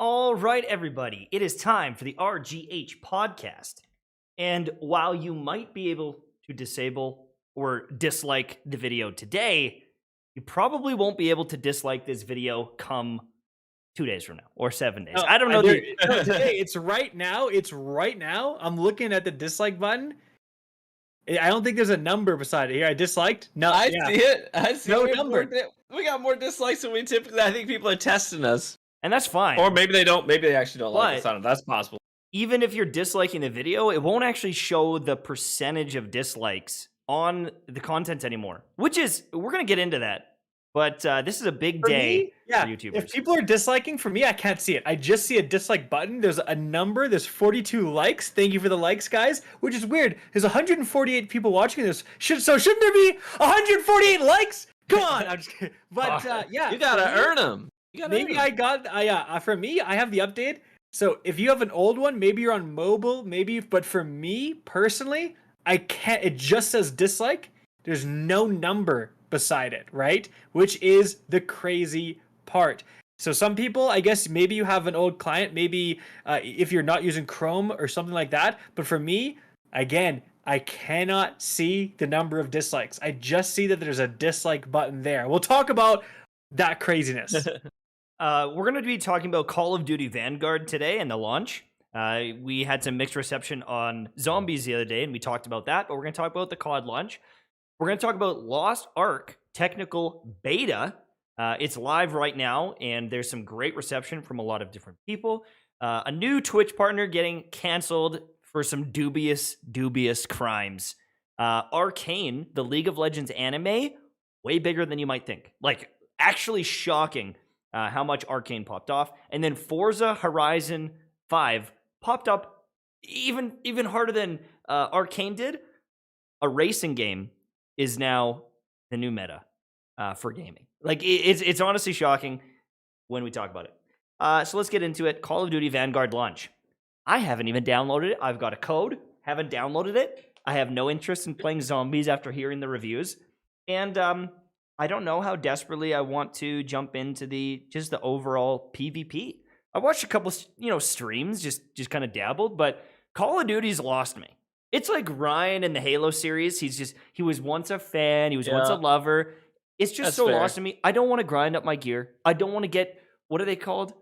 All right, everybody, it is time for the RGH podcast. And while you might be able to disable or dislike the video today, you probably won't be able to dislike this video come 2 days from now or 7 days. I don't know. Today, it's right now. It's right now. I'm looking at the dislike button. I don't think there's a number beside it here. I disliked. No, I see it. I see no it. number. We got more dislikes than we typically. I think people are testing us, And that's fine. or maybe they don't. Maybe they actually don't like us. But- I don't know. That's possible. Even if you're disliking the video, it won't actually show the percentage of dislikes on the content anymore, which is, we're going to get into that. But this is a big For day me, yeah, for YouTubers. if people are disliking, for me, I can't see it. I just see a dislike button. There's a number. There's 42 likes. Thank you for the likes, guys. Which is weird. There's 148 people watching this. Shouldn't there be 148 likes? Come on. I'm just kidding. But yeah, You gotta earn them. maybe I got. For me, I have the update. So if you have an old one, maybe you're on mobile, maybe. But for me personally, I can't. It just says dislike. There's no number beside it, right? Which is the crazy part. So some people, I guess, maybe you have an old client, maybe if you're not using Chrome or something like that. But for me, again, I cannot see the number of dislikes. I just see that there's a dislike button there. We'll talk about that craziness. We're going to be talking about Call of Duty Vanguard today and the launch. We had some mixed reception on Zombies the other day, and we talked about that. But we're going to talk about the CoD launch. We're going to talk about Lost Ark technical beta. It's live right now, and there's some great reception from a lot of different people. A new Twitch partner getting canceled for some dubious crimes. Arcane, the League of Legends anime, way bigger than you might think. Like, actually shocking how much Arcane popped off. And then Forza Horizon 5 popped up even harder than Arcane did. A racing game is now the new meta for gaming. Like, it's honestly shocking when we talk about it. So let's get into it. Call of Duty Vanguard launch. I haven't even downloaded it. I've got a code. Haven't downloaded it. I have no interest in playing zombies after hearing the reviews. And I don't know how desperately I want to jump into the overall PvP. I watched a couple, streams, just kind of dabbled, but Call of Duty's lost me. It's like Ryan in the Halo series. He was once a fan. He was once a lover. It's just That's so fair. lost to me. I don't want to grind up my gear. I don't want to get, what are they called?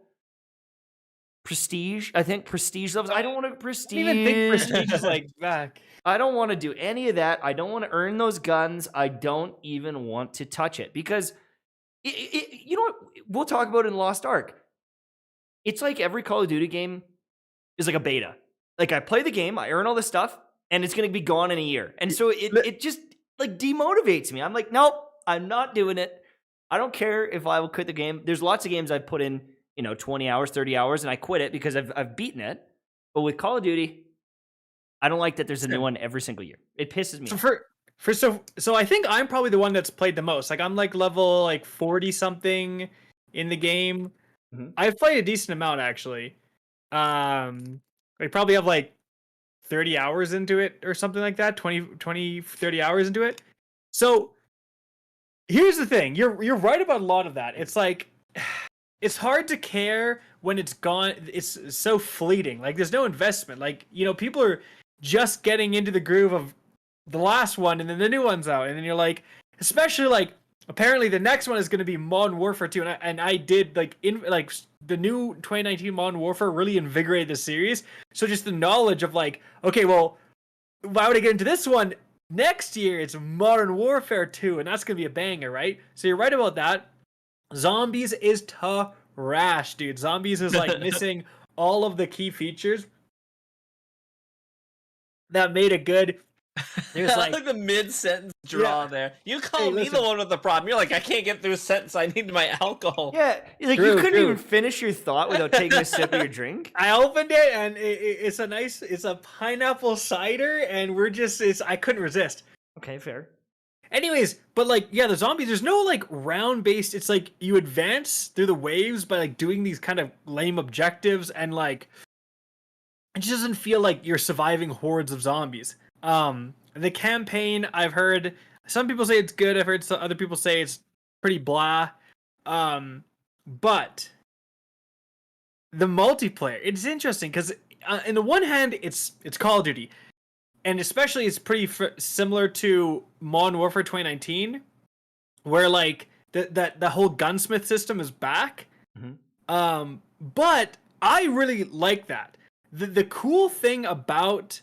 Prestige? I think prestige levels. I don't want to prestige. I don't even think prestige is like back. I don't want to do any of that. I don't want to earn those guns. I don't even want to touch it because, you know what? We'll talk about it in Lost Ark. It's like every Call of Duty game is like a beta. Like, I play the game, I earn all this stuff, and it's going to be gone in a year. And so it just like demotivates me. I'm like, nope, I'm not doing it. I don't care if I will quit the game. There's lots of games I've put in, 20 hours, 30 hours, and I quit it because I've beaten it. But with Call of Duty, I don't like that there's a new one every single year. It pisses me off. So I think I'm probably the one that's played the most. Like, I'm like level 40 something in the game. Mm-hmm. I've played a decent amount actually. I probably have like 30 hours into it or something like that. 30 hours into it. So here's the thing. You're right about a lot of that. It's like, it's hard to care when it's gone. It's so fleeting. Like, there's no investment. Like, people are just getting into the groove of the last one, and then the new one's out, and then you're like, especially like, apparently the next one is going to be Modern Warfare 2, and I did the new 2019 Modern Warfare really invigorated the series. So just the knowledge of like, okay, well, why would I get into this one? Next year it's Modern Warfare 2, and that's going to be a banger, right? So you're right about that. Zombies is trash, dude. Zombies is like missing all of the key features that made it good. It was like the mid-sentence draw there. You call me the one with the problem. You're like, I can't get through a sentence. I need my alcohol. Yeah, like you couldn't even finish your thought without taking a sip of your drink. I opened it and it's a pineapple cider, and I couldn't resist. Okay, fair. Anyways, but the zombies, there's no round based. It's like you advance through the waves by doing these kind of lame objectives, and it just doesn't feel like you're surviving hordes of zombies. The campaign, I've heard some people say it's good. I've heard some other people say it's pretty blah. But the multiplayer. It's interesting because in the one hand, it's Call of Duty, and especially it's pretty similar to Modern Warfare 2019, where like the whole gunsmith system is back. Mm-hmm. But I really like that. The cool thing about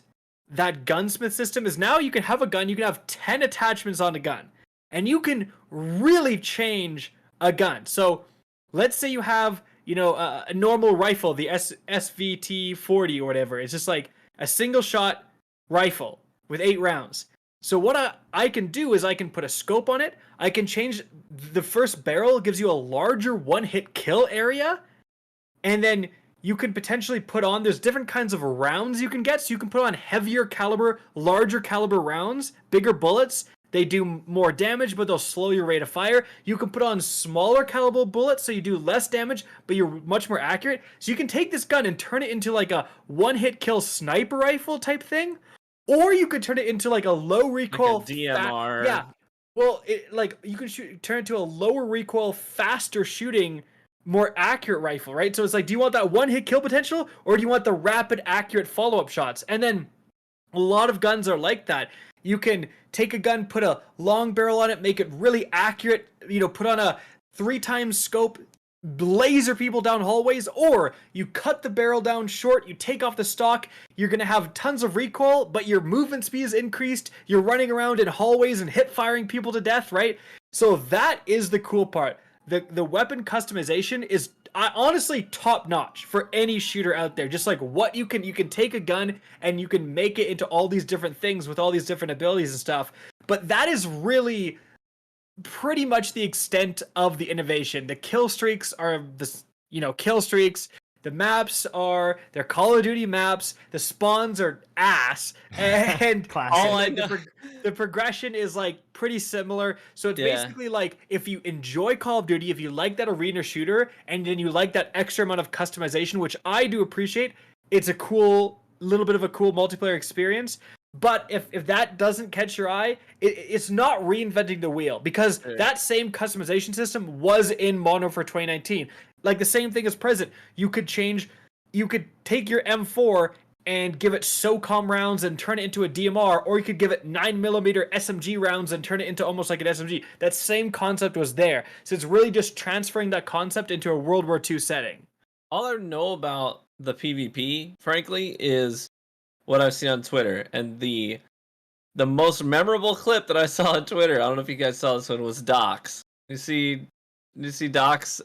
that gunsmith system is now you can have a gun, you can have 10 attachments on a gun, and you can really change a gun. So let's say you have, a normal rifle, the SVT 40 or whatever. It's just like a single shot rifle with 8 rounds. So what I can do is I can put a scope on it. I can change the first barrel, gives you a larger one-hit kill area. And then you could potentially put on, there's different kinds of rounds you can get. So you can put on heavier caliber, larger caliber rounds, bigger bullets. They do more damage, but they'll slow your rate of fire. You can put on smaller caliber bullets, so you do less damage, but you're much more accurate. So you can take this gun and turn it into like a one-hit kill sniper rifle type thing. Or you could turn it into like a low recoil, like a DMR. Yeah. Well, you can turn it into a lower recoil, faster shooting, more accurate rifle, right? So it's like, do you want that one hit kill potential, or do you want the rapid, accurate follow-up shots? And then a lot of guns are like that. You can take a gun, put a long barrel on it, make it really accurate, put on a 3x scope, laser people down hallways, or you cut the barrel down short, you take off the stock, you're going to have tons of recoil, but your movement speed is increased, you're running around in hallways and hip firing people to death, right? So that is the cool part. The weapon customization is honestly top notch for any shooter out there. Just like what you can take a gun and you can make it into all these different things with all these different abilities and stuff. But that is really pretty much the extent of the innovation. The kill streaks are kill streaks. The maps they're Call of Duty maps. The spawns are ass, and the progression is like pretty similar. So it's basically like if you enjoy Call of Duty, if you like that arena shooter, and then you like that extra amount of customization, which I do appreciate, it's a little bit of a cool multiplayer experience. But if that doesn't catch your eye, it's not reinventing the wheel, because that same customization system was in Modern Warfare 2019. Like the same thing as present. You could take your M4 and give it SOCOM rounds and turn it into a DMR, or you could give it 9mm SMG rounds and turn it into almost like an SMG. That same concept was there. So it's really just transferring that concept into a World War II setting. All I know about the PvP, frankly, is what I've seen on Twitter, and the most memorable clip that I saw on Twitter, I don't know if you guys saw this one, was Doc's. You see Doc's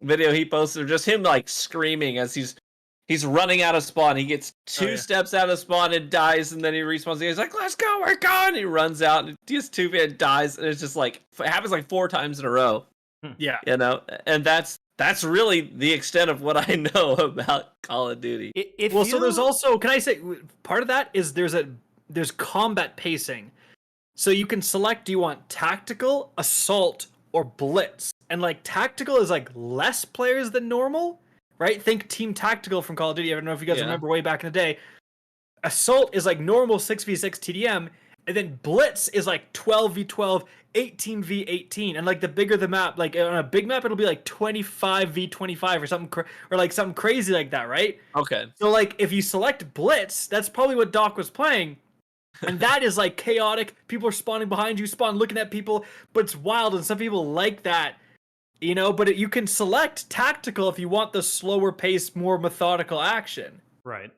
video he posted, or just him like screaming as he's running out of spawn. He gets two steps out of spawn and dies, and then he respawns. He's like, "Let's go, we're going!" He runs out and he gets 2 and dies, and it's just like it happens like 4 times in a row. Yeah, and that's really the extent of what I know about Call of Duty. So there's also, can I say, part of that is there's combat pacing. So you can select, do you want tactical, assault, or blitz? And like tactical is like less players than normal, right? Think Team Tactical from Call of Duty. I don't know if you guys remember way back in the day. Assault is like normal 6v6 TDM, and then blitz is like 12v12, 18v18, and like the bigger the map, like on a big map, it'll be like 25v25 or something, or like something crazy like that, right? Okay. So like if you select blitz, that's probably what Doc was playing, and that is like chaotic. People are spawning behind you, looking at people, but it's wild, and some people like that, But you can select tactical if you want the slower paced, more methodical action, right?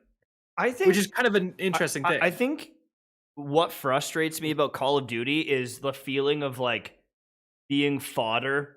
I think, which is kind of an interesting thing. I think what frustrates me about Call of Duty is the feeling of like being fodder.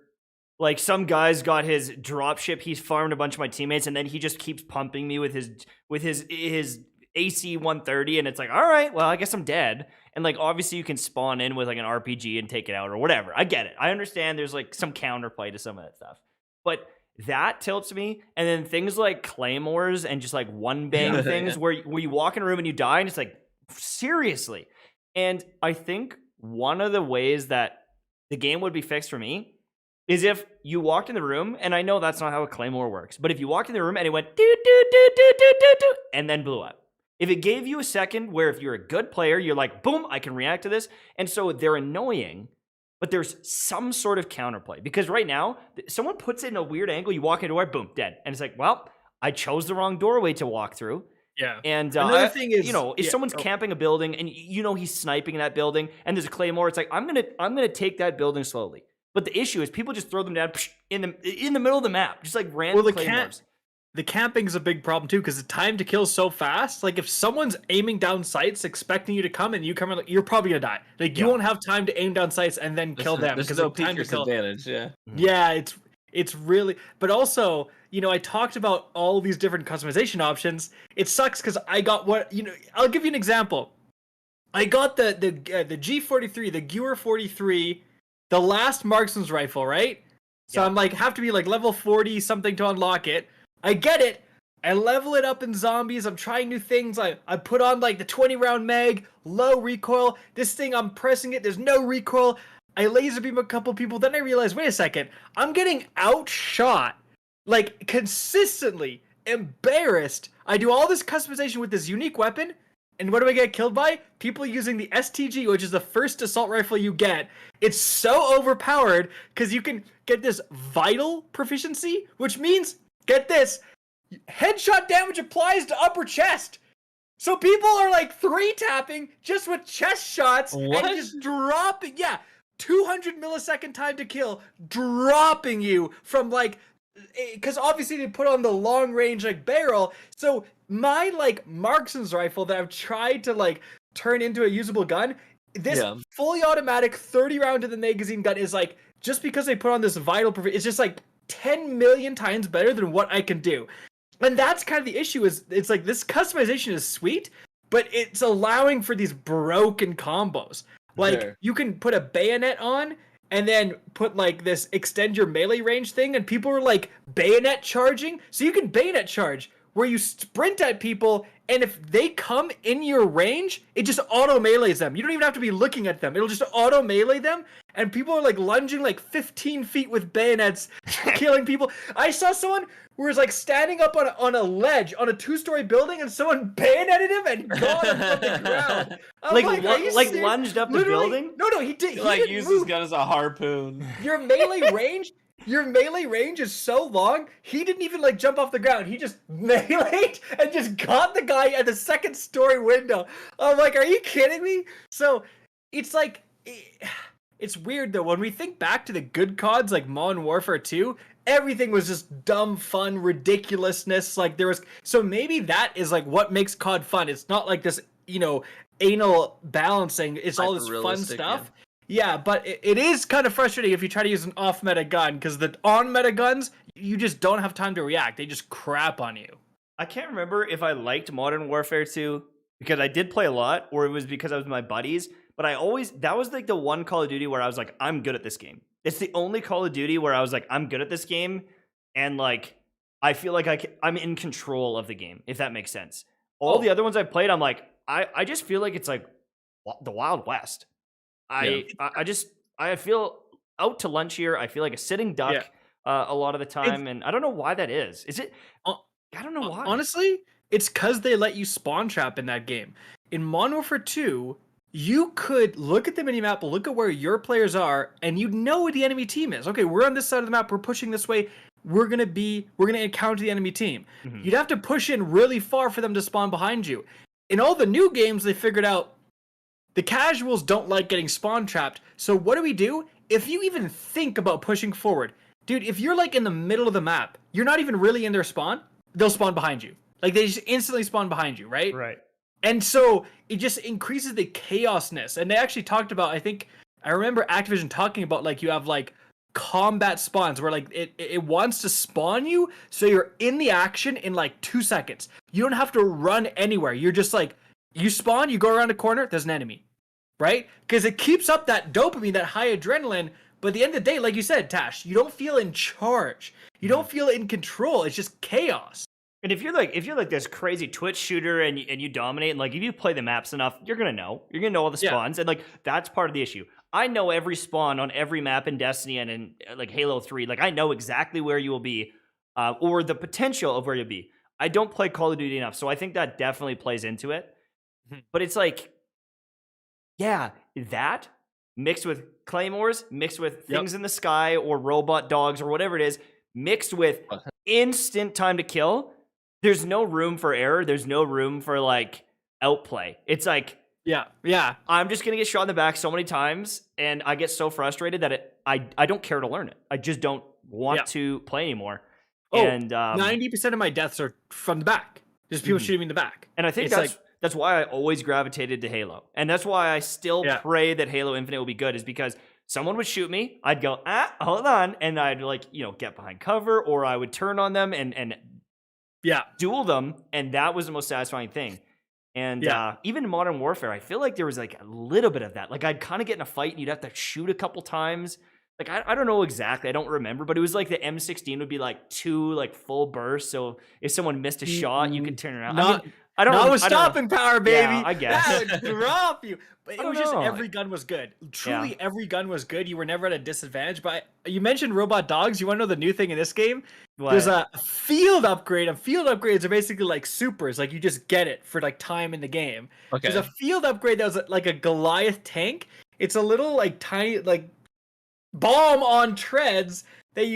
Like some guy's got his dropship, he's farmed a bunch of my teammates, and then he just keeps pumping me with his AC 130, and it's like, all right, well, I guess I'm dead. And like obviously you can spawn in with like an RPG and take it out or whatever. I get it. I understand there's like some counterplay to some of that stuff. But that tilts me. And then things like claymores and just like one bang things where you walk in a room and you die, and it's like, seriously. And I think one of the ways that the game would be fixed for me is if you walked in the room, and I know that's not how a claymore works, but if you walked in the room and it went do do do do do do do and then blew up. If it gave you a second where if you're a good player, you're like, boom, I can react to this. And so they're annoying, but there's some sort of counterplay. Because right now, someone puts it in a weird angle, you walk into a door, boom, dead. And it's like, well, I chose the wrong doorway to walk through. Yeah. And Another thing is, you know, if someone's camping a building and you know he's sniping in that building and there's a claymore, it's like I'm gonna take that building slowly. But the issue is people just throw them down in the middle of the map, just like random claymores. The camping is a big problem too because the time to kill is so fast. Like if someone's aiming down sights expecting you to come and you come in, you're probably gonna die. Like you won't have time to aim down sights and then kill them because no time to kill advantage. Yeah. Yeah, it's really, but also, you know, I talked about all these different customization options. It sucks because I got I'll give you an example. I got the G43, the Gewehr 43, the last marksman's rifle, right? So I'm like, have to be like level 40 something to unlock it. I get it. I level it up in zombies. I'm trying new things. I put on like the 20 round mag, low recoil. This thing, I'm pressing it. There's no recoil. I laser beam a couple people. Then I realize, wait a second. I'm getting outshot. Like consistently. Embarrassed. I do all this customization with this unique weapon. And what do I get killed by? People using the STG, which is the first assault rifle you get. It's so overpowered because you can get this vital proficiency, which means, get this, headshot damage applies to upper chest. So people are like 3-tapping just with chest shots and just dropping. Yeah, 200 millisecond time to kill, dropping you from like, because obviously they put on the long range like barrel. So my like marksman's rifle that I've tried to like turn into a usable gun, this fully automatic 30 round to the magazine gun is like, just because they put on this vital, it's just like 10 million times better than what I can do. And that's kind of the issue, is it's like this customization is sweet, but it's allowing for these broken combos. Like you can put a bayonet on and then put like this extend your melee range thing, and people are like bayonet charging. So you can bayonet charge where you sprint at people, and if they come in your range, it just auto melees them. You don't even have to be looking at them. It'll just auto melee them, and people are like lunging like 15 feet with bayonets, killing people. I saw someone who was like standing up on a ledge on a 2-story building, and someone bayoneted him and got him from the ground. Like lunged up the building? No, he did. He like used his gun as a harpoon. Your melee range is so long, he didn't even like jump off the ground. He just meleeed and just got the guy at the 2nd story window. I'm like, are you kidding me? So it's like, it's weird though. When we think back to the good CODs like Modern Warfare 2, everything was just dumb fun, ridiculousness. Like there was, so maybe that is like what makes COD fun. It's not like this, you know, anal balancing. It's all this fun stuff. Yeah, but it is kind of frustrating if you try to use an off-meta gun, because the on-meta guns, you just don't have time to react. They just crap on you. I can't remember if I liked Modern Warfare 2 because I did play a lot, or it was because I was with my buddies, but that was like the one Call of Duty where I was like, I'm good at this game. It's the only Call of Duty where I was like, I'm good at this game, and like, I feel like I'm in control of the game, if that makes sense. All the other ones I played, I'm like, I just feel like it's like the Wild West. I feel out to lunch here. I feel like a sitting duck a lot of the time, and I don't know why that is. Is it? I don't know why. Honestly, it's because they let you spawn trap in that game. In Modern Warfare 2, you could look at the minimap, look at where your players are, and you know where the enemy team is. Okay, we're on this side of the map. We're pushing this way. We're gonna encounter the enemy team. Mm-hmm. You'd have to push in really far for them to spawn behind you. In all the new games, they figured out the casuals don't like getting spawn trapped. So what do? If you even think about pushing forward, dude, if you're like in the middle of the map, you're not even really in their spawn, they'll spawn behind you. Like they just instantly spawn behind you, right? Right. And so it just increases the chaosness. And they actually talked about, I remember Activision talking about like you have like combat spawns where like it wants to spawn you, so you're in the action in like 2 seconds. You don't have to run anywhere. You're just like, you spawn, you go around a corner, there's an enemy, right? Because it keeps up that dopamine, that high adrenaline. But at the end of the day, like you said, Tash, you don't feel in charge. You don't feel in control. It's just chaos. And if you're like this crazy Twitch shooter and you dominate, and like if you play the maps enough, you're gonna know all the spawns, and like that's part of the issue. I know every spawn on every map in Destiny and in like Halo 3. Like I know exactly where you will be, or the potential of where you'll be. I don't play Call of Duty enough, so I think that definitely plays into it. But it's like, yeah, that mixed with claymores, mixed with things in the sky or robot dogs or whatever it is, mixed with instant time to kill. there's no room for error. There's no room for like outplay. It's like Yeah. I'm just gonna get shot in the back so many times, and I get so frustrated that I don't care to learn it. I just don't want to play anymore. Oh, And 90% of my deaths are from the back. Just people shooting me in the back. And I think that's why I always gravitated to Halo. And that's why I still pray that Halo Infinite will be good, is because someone would shoot me, I'd go, hold on, and I'd like, get behind cover, or I would turn on them and duel them, and that was the most satisfying thing. And even in Modern Warfare, I feel like there was like a little bit of that. Like I'd kind of get in a fight and you'd have to shoot a couple times. Like I don't know exactly, I don't remember, but it was like the M16 would be like 2 like full bursts. So if someone missed a shot, you could turn around. I don't know. Not with stopping power, baby. Yeah, I guess. That would drop you. But it was just know. every gun was good. Truly, every gun was good. You were never at a disadvantage. But you mentioned robot dogs. You want to know the new thing in this game? What? There's a field upgrade. And field upgrades are basically like supers. Like you just get it for like time in the game. Okay. There's a field upgrade that was like a Goliath tank. It's a little like tiny like bomb on treads that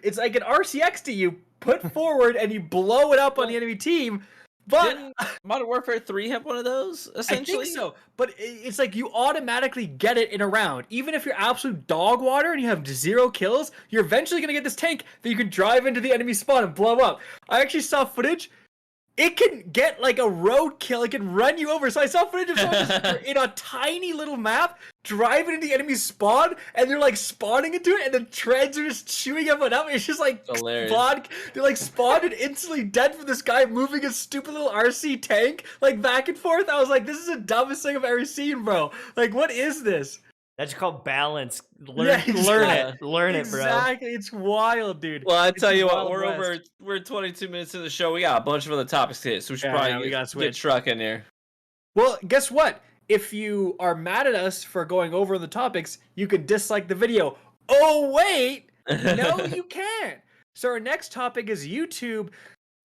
it's like an RCXD you put forward and you blow it up on the enemy team. But didn't Modern Warfare 3 have one of those, essentially? I think so. But it's like you automatically get it in a round. Even if you're absolute dog water and you have 0 kills, you're eventually going to get this tank that you can drive into the enemy spawn and blow up. I actually saw footage. It can get like a road kill. It can run you over. So I saw footage of someone just in a tiny little map driving into the enemy spawn, and they're like spawning into it, and the treads are just chewing everyone up. It's just like spawned. They're like spawned and instantly dead from this guy moving a stupid little RC tank like back and forth. I was like, this is the dumbest thing I've ever seen, bro. Like, what is this? That's called balance. Learn it, bro. Exactly. It's wild, dude. Well, I tell you what, we're 22 minutes into the show. We got a bunch of other topics to hit, so we should probably get truck in here. Well, guess what? If you are mad at us for going over the topics, you can dislike the video. Oh, wait! No, you can't. So our next topic is YouTube.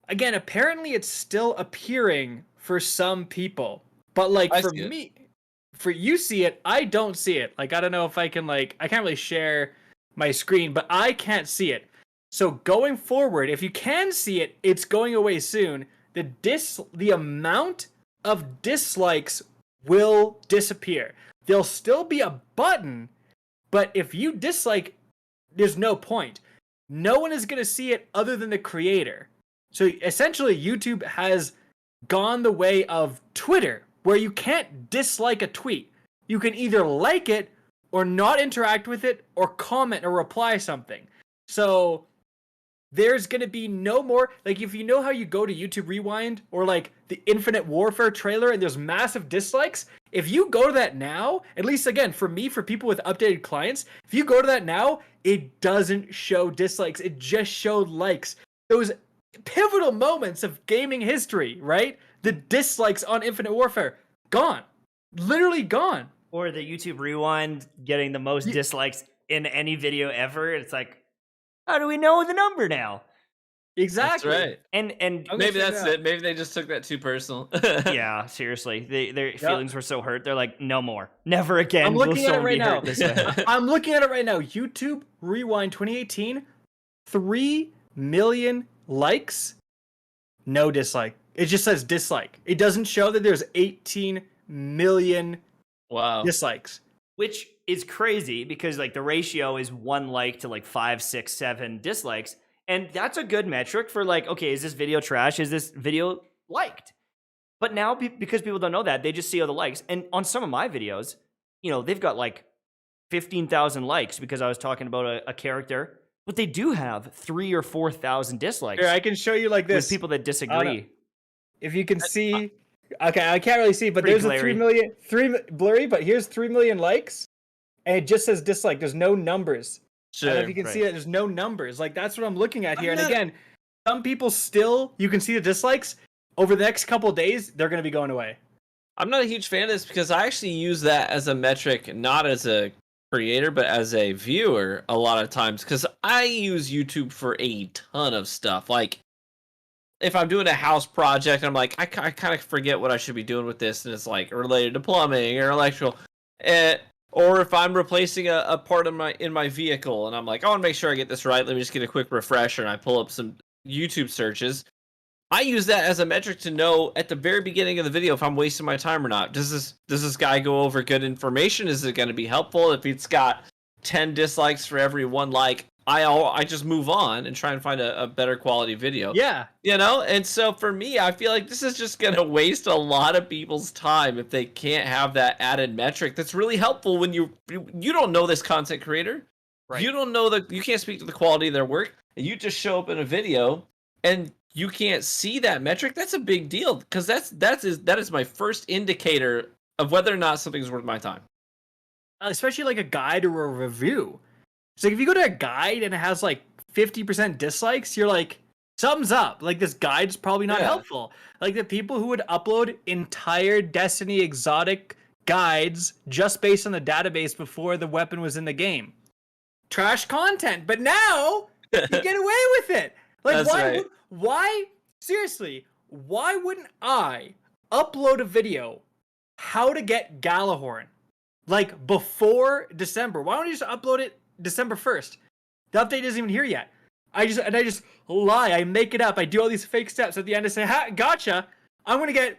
Again, apparently it's still appearing for some people. But like for me, for you see it, I don't see it. Like, I don't know if I can I can't really share my screen, but I can't see it. So going forward, if you can see it, it's going away soon. The amount of dislikes will disappear. There'll still be a button, but if you dislike, there's no point. No one is going to see it other than the creator. So essentially, YouTube has gone the way of Twitter, where you can't dislike a tweet. You can either like it or not interact with it or comment or reply something. So there's going to be no more, like if you know how you go to YouTube Rewind or like the Infinite Warfare trailer and there's massive dislikes, if you go to that now, at least again, for me, for people with updated clients, if you go to that now, it doesn't show dislikes. It just showed likes. Those pivotal moments of gaming history, right? The dislikes on Infinite Warfare, gone. Literally gone. Or the YouTube Rewind getting the most dislikes in any video ever. It's like, how do we know the number now? Exactly. That's right. And maybe that's it. Maybe they just took that too personal. Yeah, seriously. Their feelings were so hurt. They're like, no more. Never again. I'm looking at it right now. This way. I'm looking at it right now. YouTube Rewind 2018, 3 million likes, no dislike. It just says dislike. It doesn't show that there's 18 million dislikes. Which is crazy because like the ratio is 1 like to like 5, 6, 7 dislikes. And that's a good metric for like, okay, is this video trash? Is this video liked? But now because people don't know that, they just see all the likes. And on some of my videos, they've got like 15,000 likes because I was talking about a character. But they do have 3,000 or 4,000 dislikes. Here, I can show you like this. With people that disagree. If you can see, okay, I can't really see, but there's a 3 million, blurry, but here's 3 million likes, and it just says dislike. There's no numbers. Sure. And if you can see it, there's no numbers. Like, that's what I'm looking at here. And again, some people still, you can see the dislikes. Over the next couple of days, they're going to be going away. I'm not a huge fan of this because I actually use that as a metric, not as a creator, but as a viewer a lot of times, because I use YouTube for a ton of stuff. Like, if I'm doing a house project, I'm like, I kind of forget what I should be doing with this, and it's like related to plumbing or electrical. Or if I'm replacing a part of in my vehicle, and I'm like, I want to make sure I get this right. Let me just get a quick refresher, and I pull up some YouTube searches. I use that as a metric to know at the very beginning of the video if I'm wasting my time or not. Does this guy go over good information? Is it going to be helpful? If it's got 10 dislikes for every 1 like, I just move on and try and find a better quality video. Yeah. You know? And so for me, I feel like this is just going to waste a lot of people's time if they can't have that added metric that's really helpful when you don't know this content creator. Right. You don't know you can't speak to the quality of their work, and you just show up in a video and you can't see that metric. That's a big deal, because that is my first indicator of whether or not something's worth my time. Especially like a guide or a review. It's like if you go to a guide and it has like 50% dislikes, you're like, something's up. Like this guide's probably not helpful. Like the people who would upload entire Destiny exotic guides just based on the database before the weapon was in the game. Trash content, but now you get away with it. Like why seriously, why wouldn't I upload a video how to get Galahorn like before December? Why don't you just upload it December 1st? The update isn't even here yet. I just lie, I make it up, I do all these fake steps at the end. I say, ha, gotcha, I'm gonna get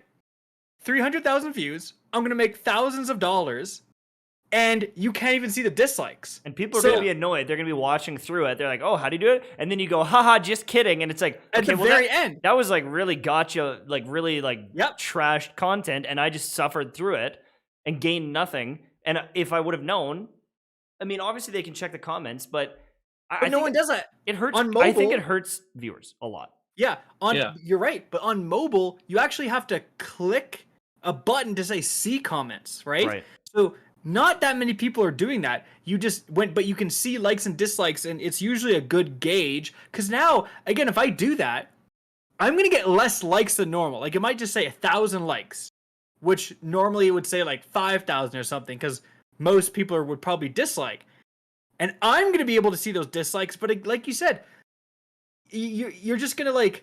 300,000 views, I'm gonna make thousands of dollars, and you can't even see the dislikes. And people are going to be annoyed. They're going to be watching through it. They're like, oh, how do you do it? And then you go, haha, just kidding. And it's like, at the very end. That was like really gotcha, like really like trashed content. And I just suffered through it and gained nothing. And if I would have known, I mean, obviously they can check the comments, but no one does that. It hurts. On mobile, I think it hurts viewers a lot. Yeah, you're right. But on mobile, you actually have to click a button to say see comments, right? Right. So not that many people are doing that. You just went, but you can see likes and dislikes, and it's usually a good gauge. Because now, again, if I do that, I'm gonna get less likes than normal. Like it might just say 1,000 likes, which normally it would say like 5,000 or something, because most people would probably dislike. And I'm gonna be able to see those dislikes, but like you said, you're just gonna like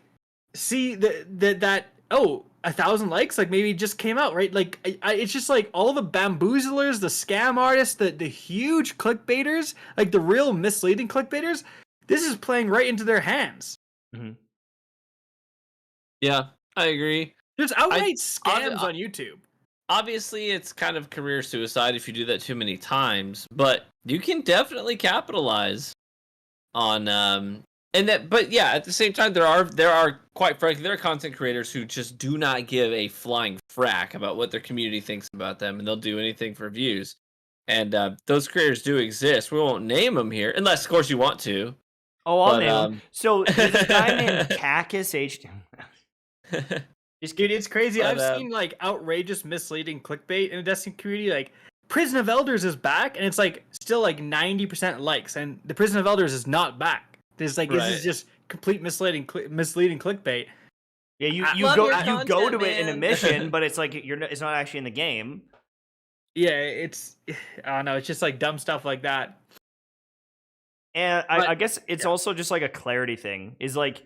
see that 1,000 likes, like maybe it just came out, right? Like it's just like all the bamboozlers, the scam artists, the huge clickbaiters, like the real misleading clickbaiters. This is playing right into their hands. Mm-hmm. Yeah, I agree. There's outright scams on YouTube. Obviously, it's kind of career suicide if you do that too many times, but you can definitely capitalize on and that. But yeah, at the same time, there are quite frankly, there are content creators who just do not give a flying frack about what their community thinks about them, and they'll do anything for views. And those creators do exist. We won't name them here, unless, of course, you want to. Oh, I'll name them. So there's a guy named Cacus H. Dude, it's crazy. I've seen like outrageous misleading clickbait in the Destiny community. Like Prison of Elders is back, and it's like still like 90% likes, and the Prison of Elders is not back. This is just complete misleading clickbait. Yeah, you go to it in a mission, but it's like it's not actually in the game. Yeah, it's I don't know, it's just like dumb stuff like that. And I guess it's also just like a clarity thing. Is like,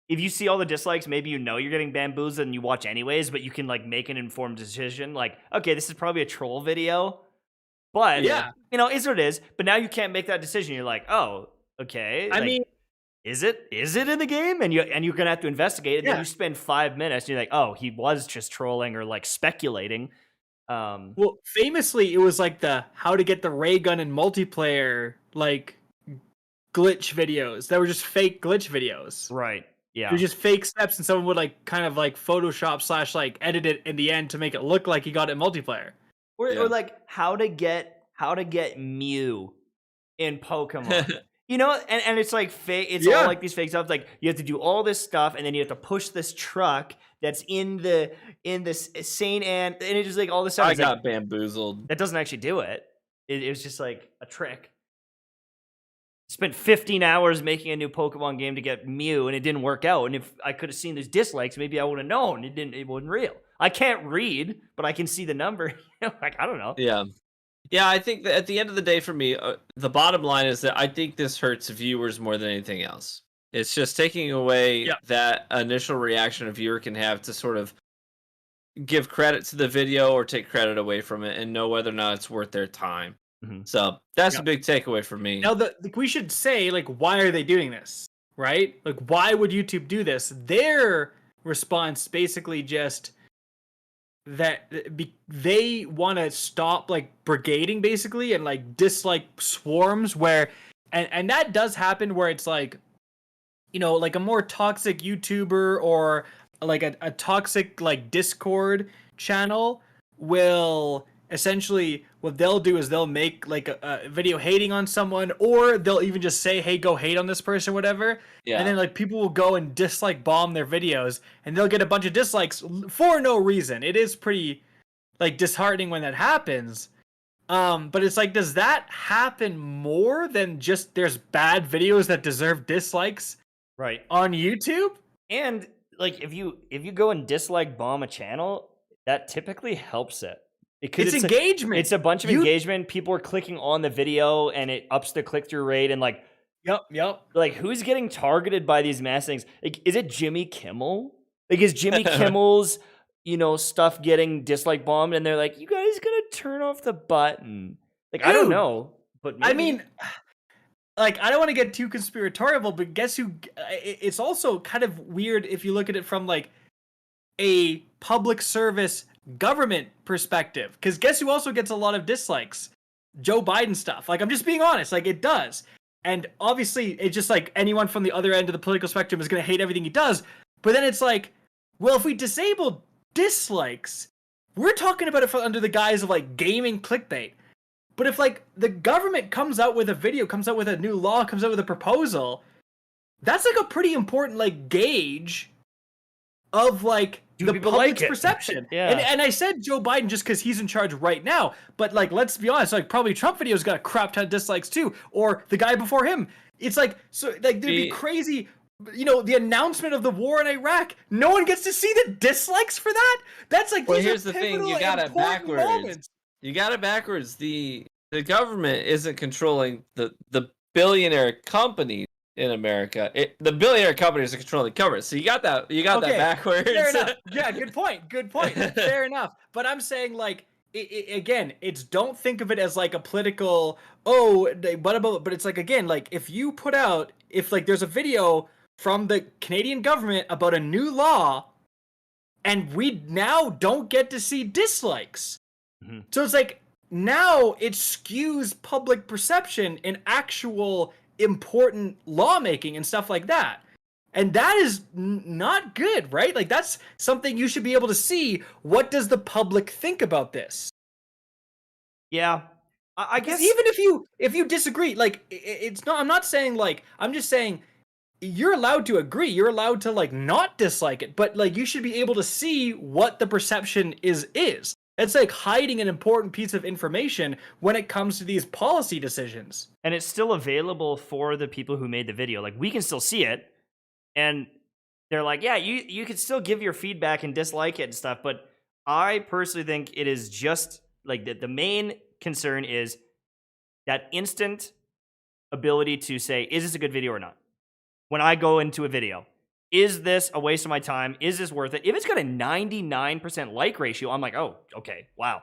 if you see all the dislikes, maybe you know you're getting bamboozled and you watch anyways, but you can like make an informed decision. Like, okay, this is probably a troll video, but you know, is what it is. But now you can't make that decision. You're like, oh, okay. I mean, is it in the game? And you're gonna have to investigate it. Then you spend 5 minutes. And you're like, oh, he was just trolling or like speculating. Well, famously, it was like the how to get the ray gun in multiplayer like glitch videos. That were just fake glitch videos. Right. Yeah. They're just fake steps, and someone would like kind of like Photoshop / like edit it in the end to make it look like he got it in multiplayer. Or like how to get Mew in Pokemon. You know, and it's like fake. It's all like these fake stuff. Like you have to do all this stuff, and then you have to push this truck that's in this Saint Anne, and it's just like all this stuff. I got bamboozled. That doesn't actually do it. It was just like a trick. Spent 15 hours making a new Pokemon game to get Mew, and it didn't work out. And if I could have seen those dislikes, maybe I would have known it wasn't real. I can't read, but I can see the number. Like, I don't know. Yeah. I think that at the end of the day, for me, the bottom line is that I think this hurts viewers more than anything else. It's just taking away that initial reaction a viewer can have to sort of give credit to the video or take credit away from it and know whether or not it's worth their time. Mm-hmm. So that's a big takeaway for me. Now, we should say, like, why are they doing this? right? Like, why would YouTube do this? Their response basically just that they want to stop like brigading basically and like dislike swarms where and that does happen where it's like, you know, like a more toxic YouTuber or like a toxic like Discord channel will essentially what they'll do is they'll make like a video hating on someone, or they'll even just say, hey, go hate on this person or whatever. And then like people will go and dislike bomb their videos and they'll get a bunch of dislikes for no reason. It is pretty like disheartening when that happens. But it's like, does that happen more than just there's bad videos that deserve dislikes Right. on YouTube? And like if you go and dislike bomb a channel, that typically helps it. Because It's engagement. It's a bunch of engagement. People are clicking on the video and it ups the click-through rate and like Yep. like who's getting targeted by these mass things? Like, is it Jimmy Kimmel? Like, is Jimmy Kimmel's, you know, stuff getting dislike bombed and they're like, you guys gotta turn off the button? Like, I don't know. But maybe. I mean, like, I don't want to get too conspiratorial, but guess who? It's also kind of weird if you look at it from like a public service government perspective. Because guess who also gets a lot of dislikes? Joe Biden stuff. Like, I'm just being honest. Like, it does. And obviously, it's just like anyone from the other end of the political spectrum is going to hate everything he does. But then it's like, well, if we disable dislikes, we're talking about it under the guise of like gaming clickbait. But if like the government comes out with a video, comes out with a new law, comes out with a proposal, that's like a pretty important like gauge of like the public's perception. Yeah. And I said Joe Biden just because he's in charge right now, but like let's be honest, like probably Trump videos got a crap ton of dislikes too, or the guy before him. It's like, so like there'd be crazy, you know, the announcement of the war in Iraq, no one gets to see the dislikes for that. That's like, well, here's the thing, you got it backwards. Moments. You got it backwards. The government isn't controlling the billionaire companies in America. The billionaire companies are controlling the government. So you got that backwards. Fair enough. Yeah, good point. Fair enough. But I'm saying like again, it's don't think of it as like a political but it's like, again, like if you put out, if like there's a video from the Canadian government about a new law and we now don't get to see dislikes. Mm-hmm. So it's like now it skews public perception in actual important lawmaking and stuff like that. And that is not good, right? Like that's something you should be able to see. What does the public think about this? Yeah. I guess even if you disagree, like it's not, I'm not saying like, I'm just saying you're allowed to agree. You're allowed to like not dislike it, but like you should be able to see what the perception is. It's like hiding an important piece of information when it comes to these policy decisions. And it's still available for the people who made the video. Like we can still see it. And they're like, yeah, you could still give your feedback and dislike it and stuff. But I personally think it is just like the main concern is that instant ability to say, is this a good video or not? When I go into a video, is this a waste of my time? Is this worth it? If it's got a 99% like ratio, I'm like, oh, okay, wow.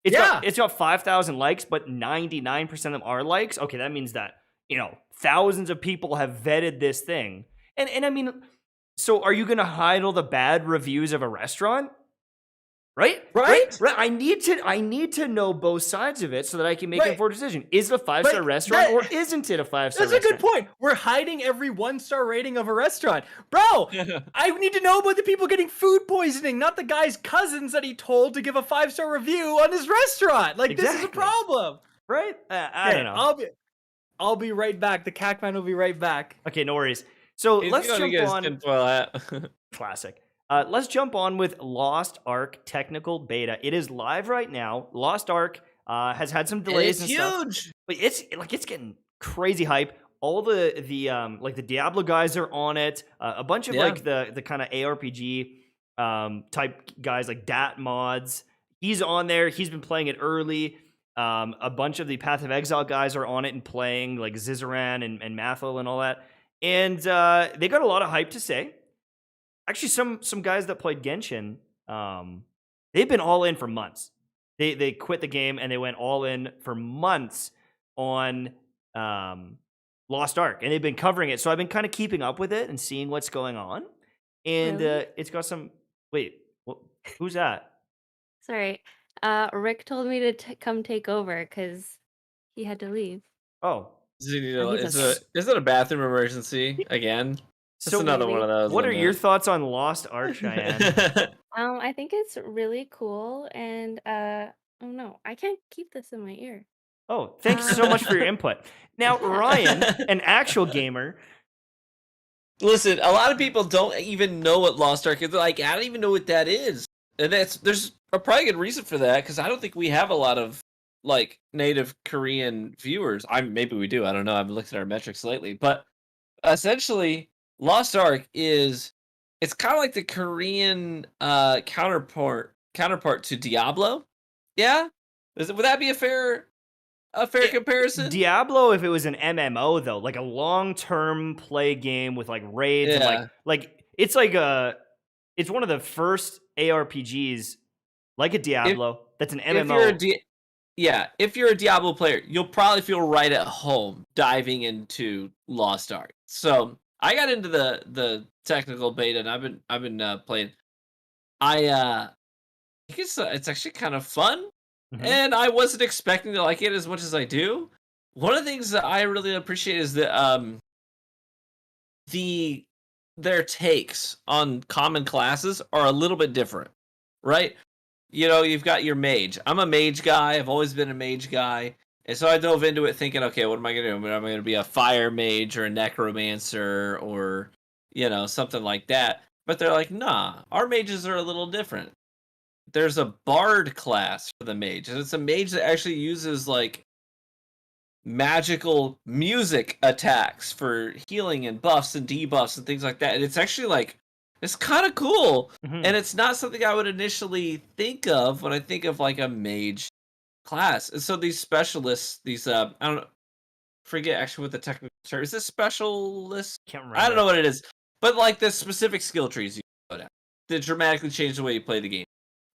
It's got 5,000 likes, but 99% of them are likes. Okay, that means that, you know, thousands of people have vetted this thing. And I mean, so are you going to hide all the bad reviews of a restaurant? Right? I need to know both sides of it so that I can make an informed decision. Is it a 5-star restaurant or isn't it a 5-star restaurant? That's a good point. We're hiding every 1-star rating of a restaurant. Bro, I need to know about the people getting food poisoning, not the guy's cousins that he told to give a 5-star review on his restaurant. Like, This is a problem. Right? I don't know. I'll be right back. The CAC man will be right back. Okay, no worries. So let's jump on. Classic. Let's jump on with Lost Ark technical beta. It is live right now. Lost Ark has had some delays and stuff. It's huge. But it's getting crazy hype. All the like the Diablo guys are on it. A bunch of like the kind of ARPG type guys like Dat Mods. He's on there. He's been playing it early. A bunch of the Path of Exile guys are on it and playing, like Zizaran and Mathil and all that. And they got a lot of hype to say. Actually, some guys that played Genshin, they've been all in for months. They quit the game and they went all in for months on Lost Ark, and they've been covering it. So I've been kind of keeping up with it and seeing what's going on. And Really? it's got some. Wait, who's that? Sorry. Rick told me to come take over because he had to leave. Oh, Is it, Oh, he's okay. is it a bathroom emergency again? It's so another one of those. what are isn't your it? thoughts on Lost Ark, Cheyenne? I think it's really cool, and oh no, I can't keep this in my ear. Oh, thanks so much for your input. Now, Ryan, an actual gamer. Listen, a lot of people don't even know what Lost Ark is. They're like, I don't even know what that is. And there's a probably good reason for that, because I don't think we have a lot of like native Korean viewers. Maybe we do. I don't know. I haven't looked at our metrics lately, but essentially, Lost Ark it's kind of like the Korean counterpart to Diablo. Yeah, would that be a fair comparison? Diablo, if it was an MMO though, like a long-term play game with like raids and it's it's one of the first ARPGs like a Diablo that's an MMO. If you're a Diablo player, you'll probably feel right at home diving into Lost Ark. So I got into the technical beta, and I've been playing. I think it's actually kind of fun, and I wasn't expecting to like it as much as I do. One of the things that I really appreciate is that their takes on common classes are a little bit different, right? You know, you've got your mage. I'm a mage guy. I've always been a mage guy. And so I dove into it thinking, okay, what am I going to do? Am I going to be a fire mage or a necromancer or, something like that? But they're like, nah, our mages are a little different. There's a bard class for the mage. And it's a mage that actually uses, like, magical music attacks for healing and buffs and debuffs and things like that. And it's actually, like, it's kind of cool, and it's not something I would initially think of when I think of like a mage class. And so these specialists, I don't forget actually what the technical term is. This specialist? Can't remember. I don't know what it is, but like the specific skill trees you put out that dramatically change the way you play the game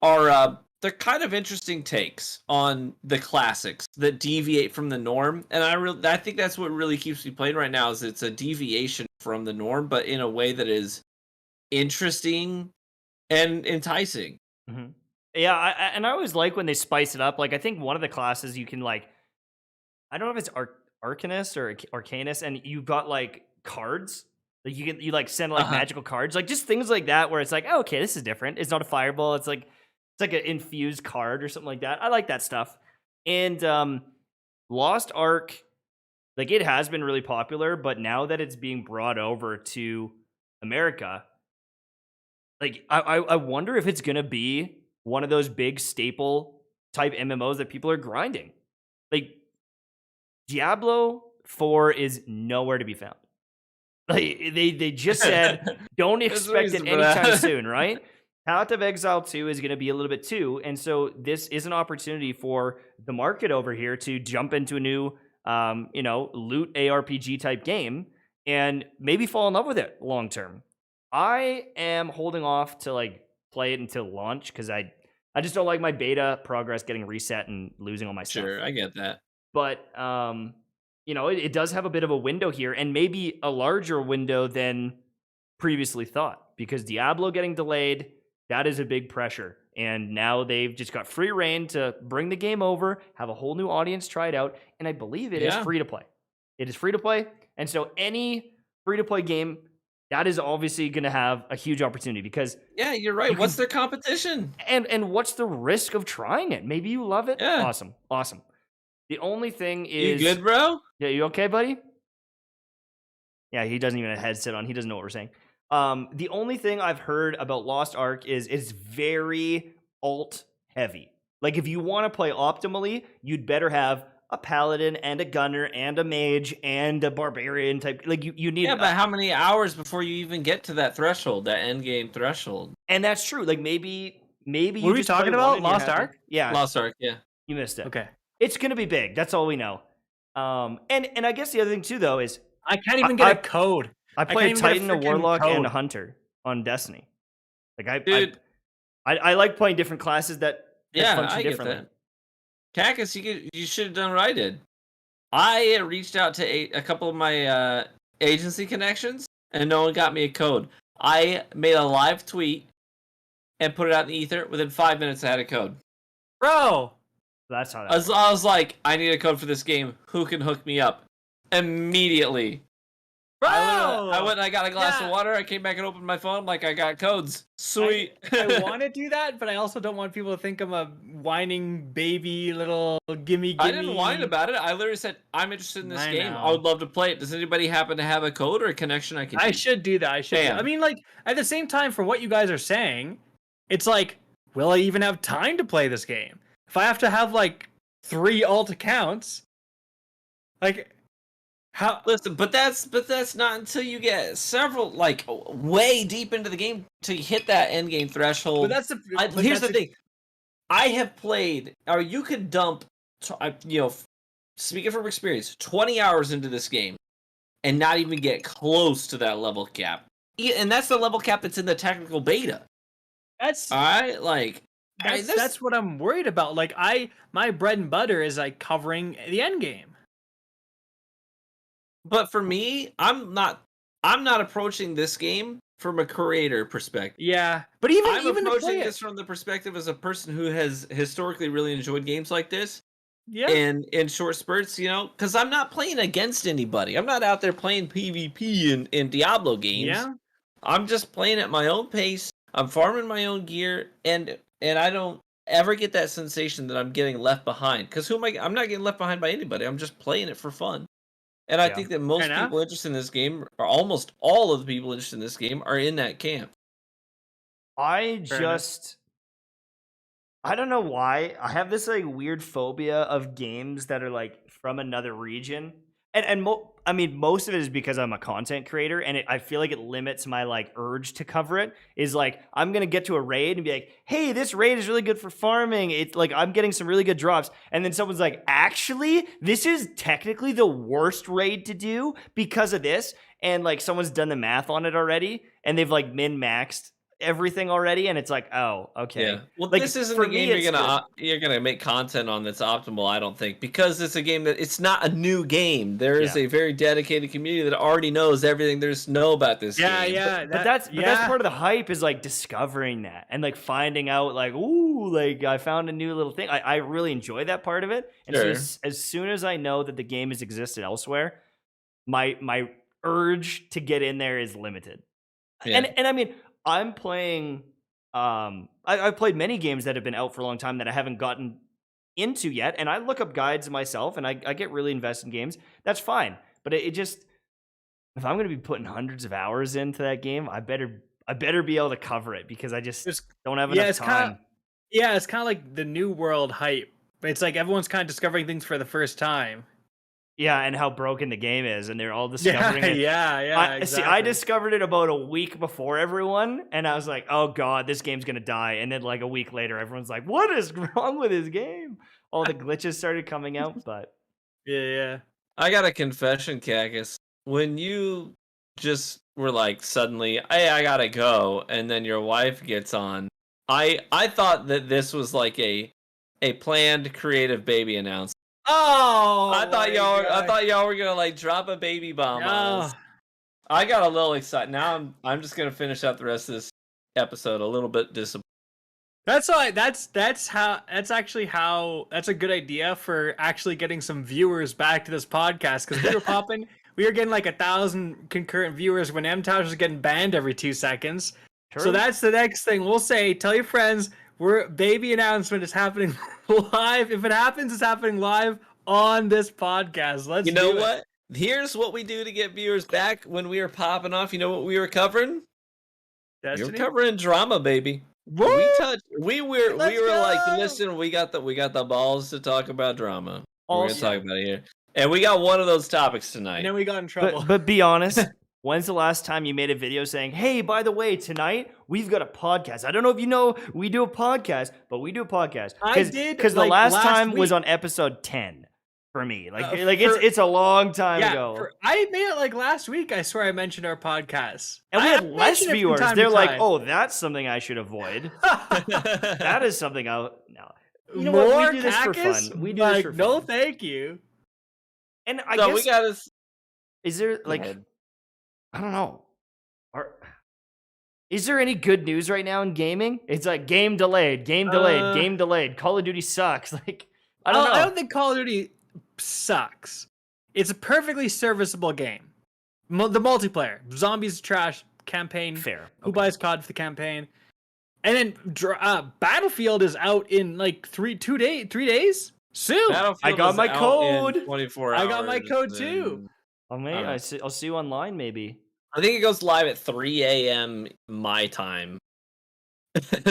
are they're kind of interesting takes on the classics that deviate from the norm. And I think that's what really keeps me playing right now is it's a deviation from the norm, but in a way that is interesting and enticing. Yeah, I always like when they spice it up. Like I think one of the classes you can like, I don't know if it's Arcanist or Arcanist, and you've got like cards. Like you like send like magical cards, like just things like that where it's like, oh, okay, this is different. It's not a fireball. It's like an infused card or something like that. I like that stuff. And Lost Ark, like it has been really popular, but now that it's being brought over to America, like I wonder if it's gonna be one of those big staple type MMOs that people are grinding. Like Diablo 4 is nowhere to be found. Like they just said don't expect it anytime soon, right? Path of Exile 2 is going to be a little bit too, and so this is an opportunity for the market over here to jump into a new loot ARPG type game and maybe fall in love with it long term. I am holding off to like play it until launch because I just don't like my beta progress getting reset and losing all my stuff. Sure, I get that. But it does have a bit of a window here, and maybe a larger window than previously thought, because Diablo getting delayed, that is a big pressure. And now they've just got free reign to bring the game over, have a whole new audience try it out, and I believe it is free to play. It is free to play, and so any free to play game, that is obviously going to have a huge opportunity because you're right. What's their competition? And what's the risk of trying it? Maybe you love it. Yeah. Awesome. The only thing is, you good, bro? Yeah, you okay, buddy? Yeah, he doesn't even have a headset on. He doesn't know what we're saying. The only thing I've heard about Lost Ark is it's very alt heavy. Like if you want to play optimally, you'd better have a paladin and a gunner and a mage and a barbarian type. Like you need. Yeah, but how many hours before you even get to that threshold, that end game threshold? And that's true. Like maybe. What are we talking about? Lost Ark? Yeah, Lost Ark. Yeah, you missed it. Okay, it's gonna be big. That's all we know. And I guess the other thing too, though, is I can't even get a code. I play a Titan, a Warlock, and a Hunter on Destiny. Like I like playing different classes that function differently. Cactus, you should have done what I did. I reached out to a couple of my agency connections, and no one got me a code. I made a live tweet and put it out in the ether. Within 5 minutes, I had a code. Bro, That's how that I was like, I need a code for this game. Who can hook me up? Immediately. bro. I went and I got a glass Yeah. of water. I came back and opened my phone. I'm like, I got codes. Sweet. I want to do that, but I also don't want people to think I'm a whining baby little gimme. I didn't whine about it. I literally said, I'm interested in this I game. know. I would love to play it. Does anybody happen to have a code or a connection I can I use? should do that. I should. Bam. I mean, like, at the same time, for what you guys are saying, it's like, will I even have time to play this game? If I have to have like 3 alt accounts, like, how? Listen, but that's not until you get several, like, way deep into the game to hit that end game threshold. But that's the. Here's the thing. I have played, or you could dump, speaking from experience, 20 hours into this game and not even get close to that level cap. And that's the level cap that's in the technical beta. That's All right, like that's what I'm worried about. Like, my bread and butter is like covering the end game. But for me, I'm not approaching this game from a creator perspective. Yeah, but even I'm to approaching play this from the perspective as a person who has historically really enjoyed games like this. yeah, in short spurts, because I'm not playing against anybody. I'm not out there playing PvP in Diablo games. yeah. I'm just playing at my own pace. I'm farming my own gear, and I don't ever get that sensation that I'm getting left behind. Because I'm not getting left behind by anybody. I'm just playing it for fun. And I Yeah. think that most Fair people interested in this game, or almost all of the people interested in this game, are in that camp. I Fair enough. just I don't know why. I have this like weird phobia of games that are like from another region. I mean most of it is because I'm a content creator and I feel like it limits my like urge to cover it. Is like I'm going to get to a raid and be like, "Hey, this raid is really good for farming. It's like I'm getting some really good drops." And then someone's like, "Actually, this is technically the worst raid to do because of this." And like someone's done the math on it already and they've like min-maxed everything already and it's like, "Oh, okay." Yeah. Well, Like, this isn't for a me, game it's you're gonna make content on that's optimal. I don't think, because it's a game that it's not a new game. There is a very dedicated community that already knows everything there's to know about this Yeah, game. yeah. But that's part of the hype is like discovering that and like finding out like, ooh, like I found a new little thing. I really enjoy that part of it. And Sure. so as soon as I know that the game has existed elsewhere, my urge to get in there is limited. Yeah. And I mean, I'm playing I've played many games that have been out for a long time that I haven't gotten into yet, and I look up guides myself and I get really invested in games. That's fine. But it just, if I'm going to be putting hundreds of hours into that game, I better be able to cover it because I just don't have enough time. It's kind of like the new world hype. It's like everyone's kind of discovering things for the first time. Yeah, and how broken the game is, and they're all discovering it. Yeah, See, exactly. I discovered it about a week before everyone, and I was like, "Oh God, this game's gonna die." And then like a week later, everyone's like, "What is wrong with this game?" All the glitches started coming out, but Yeah. I got a confession, Cactus. When you just were like suddenly, "Hey, I gotta go," and then your wife gets on, I thought that this was like a planned creative baby announcement. Oh, I thought y'all were gonna like drop a baby bomb on us. I got a little excited. Now I'm just gonna finish out the rest of this episode a little bit disappointed. That's why. That's actually how. That's a good idea for actually getting some viewers back to this podcast because we were popping. We were getting like 1,000 concurrent viewers when MTouch was getting banned every 2 seconds. True. So that's the next thing we'll say. Tell your friends. Baby announcement is happening live. If it happens, it's happening live on this podcast. Let's. You know what? Here's what we do to get viewers back when we were popping off. You know what we were covering? Destiny? We were covering drama, baby. Woo! We were like, go! listen, we got the balls to talk about drama. We're Also- gonna talk about it here. And we got one of those topics tonight. And then we got in trouble. But be honest, when's the last time you made a video saying, "Hey, by the way, tonight we've got a podcast"? I don't know if you know we do a podcast, but we do a podcast. I did, because the like, last last time was week. on episode 10 for me. Like For- it's a long time ago. I made it like last week. I swear I mentioned our podcast. And we I had less mentioned it from viewers. time to They're like, time. "Oh, that's something I should avoid." That is something I no. You know More what? We do this for cactus? fun. We do like, this for fun. no, thank you. And I So guess we got to is there go like ahead. I don't know. Is there any good news right now in gaming? It's like game delayed, game delayed, Uh, game delayed. Call of Duty sucks. Like I don't I know. don't think Call of Duty sucks. It's a perfectly serviceable game. The multiplayer, zombies trash, campaign. Fair. Who Okay. buys COD for the campaign? And then Battlefield is out in like 3 days soon. Battlefield I got is my out code. in 24 hours. I got my code too. and Oh man, Uh, I'll see you online maybe. I think it goes live at 3 a.m. my time.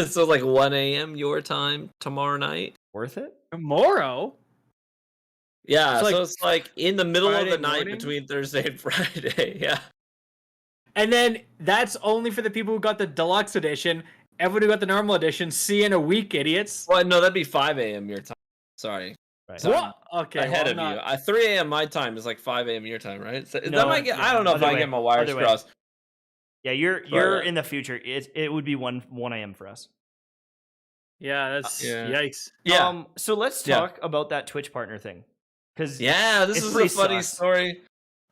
So like 1 a.m. your time tomorrow night. Worth it? Tomorrow. Yeah, So, so like, it's like in the middle of Friday the night morning? between Thursday and Friday. Yeah. And then that's only for the people who got the deluxe edition. Everyone who got the normal edition, see you in a week, idiots. Well, no, that'd be 5 a.m. your time. Sorry. Right. So What? Okay, ahead well, of I'm you. not- 3 a.m. my time is like 5 a.m. your time, right? So, No, that might get, I don't know if other I way, get my wires other way. crossed. Yeah, you're But, in the future. It would be 1 a.m. for us. Yeah, that's Yeah. yikes. Yeah. So let's Yeah. talk about that Twitch partner thing. Because Yeah, this It's is a pretty funny sus. story.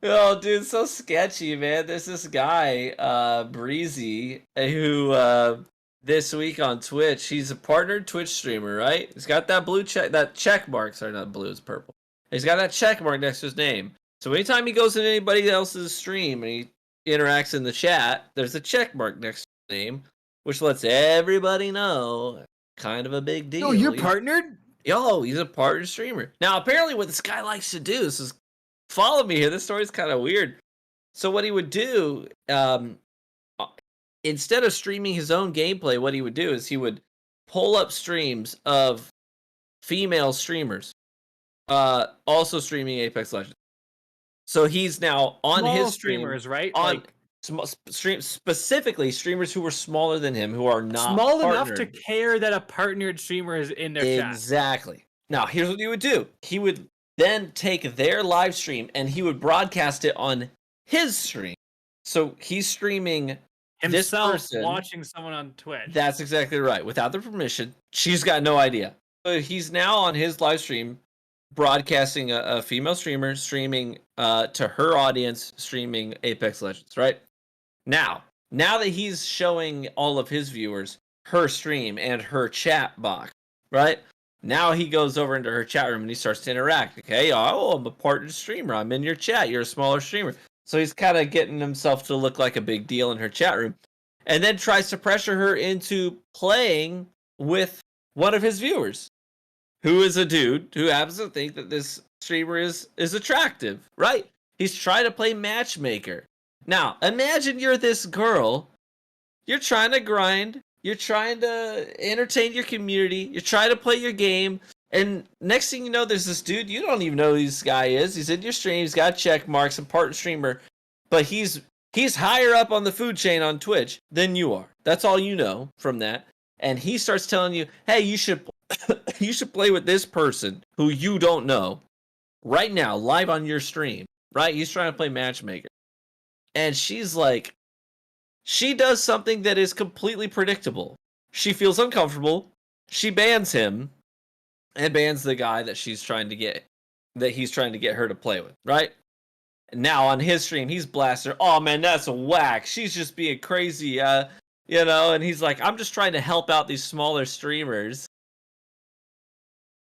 Oh, dude, so sketchy, man. There's this guy, Breezy, who this week on Twitch, he's a partnered Twitch streamer, right? He's got that blue check mark. Sorry, not blue, it's purple. He's got that check mark next to his name. So anytime he goes into anybody else's stream and he interacts in the chat, there's a check mark next to his name, which lets everybody know. Kind of a big deal. Oh, you're He's- partnered? Yo, he's a partner streamer. Now, apparently, what this guy likes to do is follow me here. This story's kind of weird. So, what he would do, instead of streaming his own gameplay, what he would do is he would pull up streams of female streamers, also streaming Apex Legends. So he's now on Small his stream, streamers, right? on Like, specifically streamers who are smaller than him, who are not small partnered. enough to care that a partnered streamer is in their chat. Exactly. Now, here's what he would do. He would then take their live stream and he would broadcast it on his stream. So he's streaming this Himself person. watching someone on Twitch. That's exactly right. Without their permission, she's got no idea. So he's now on his live stream broadcasting a female streamer streaming to her audience, streaming Apex Legends, right? Now that he's showing all of his viewers her stream and her chat box, right? Now he goes over into her chat room and he starts to interact. Okay, oh, I'm a partner streamer. I'm in your chat. You're a smaller streamer. So he's kind of getting himself to look like a big deal in her chat room. And then tries to pressure her into playing with one of his viewers, who is a dude who happens to think that this streamer is attractive, right? He's trying to play matchmaker. Now, imagine you're this girl. You're trying to grind. You're trying to entertain your community. You're trying to play your game. And next thing you know, there's this dude. You don't even know who this guy is. He's in your stream. He's got check marks, a partner streamer. But he's higher up on the food chain on Twitch than you are. That's all you know from that. And he starts telling you, hey, you should play with this person who you don't know right now, live on your stream, right? He's trying to play matchmaker. And she's like, she does something that is completely predictable. She feels uncomfortable. She bans him and bans the guy that he's trying to get her to play with, right? And now on his stream, he's blasting her. Oh man, that's a whack. She's just being crazy, and he's like, I'm just trying to help out these smaller streamers.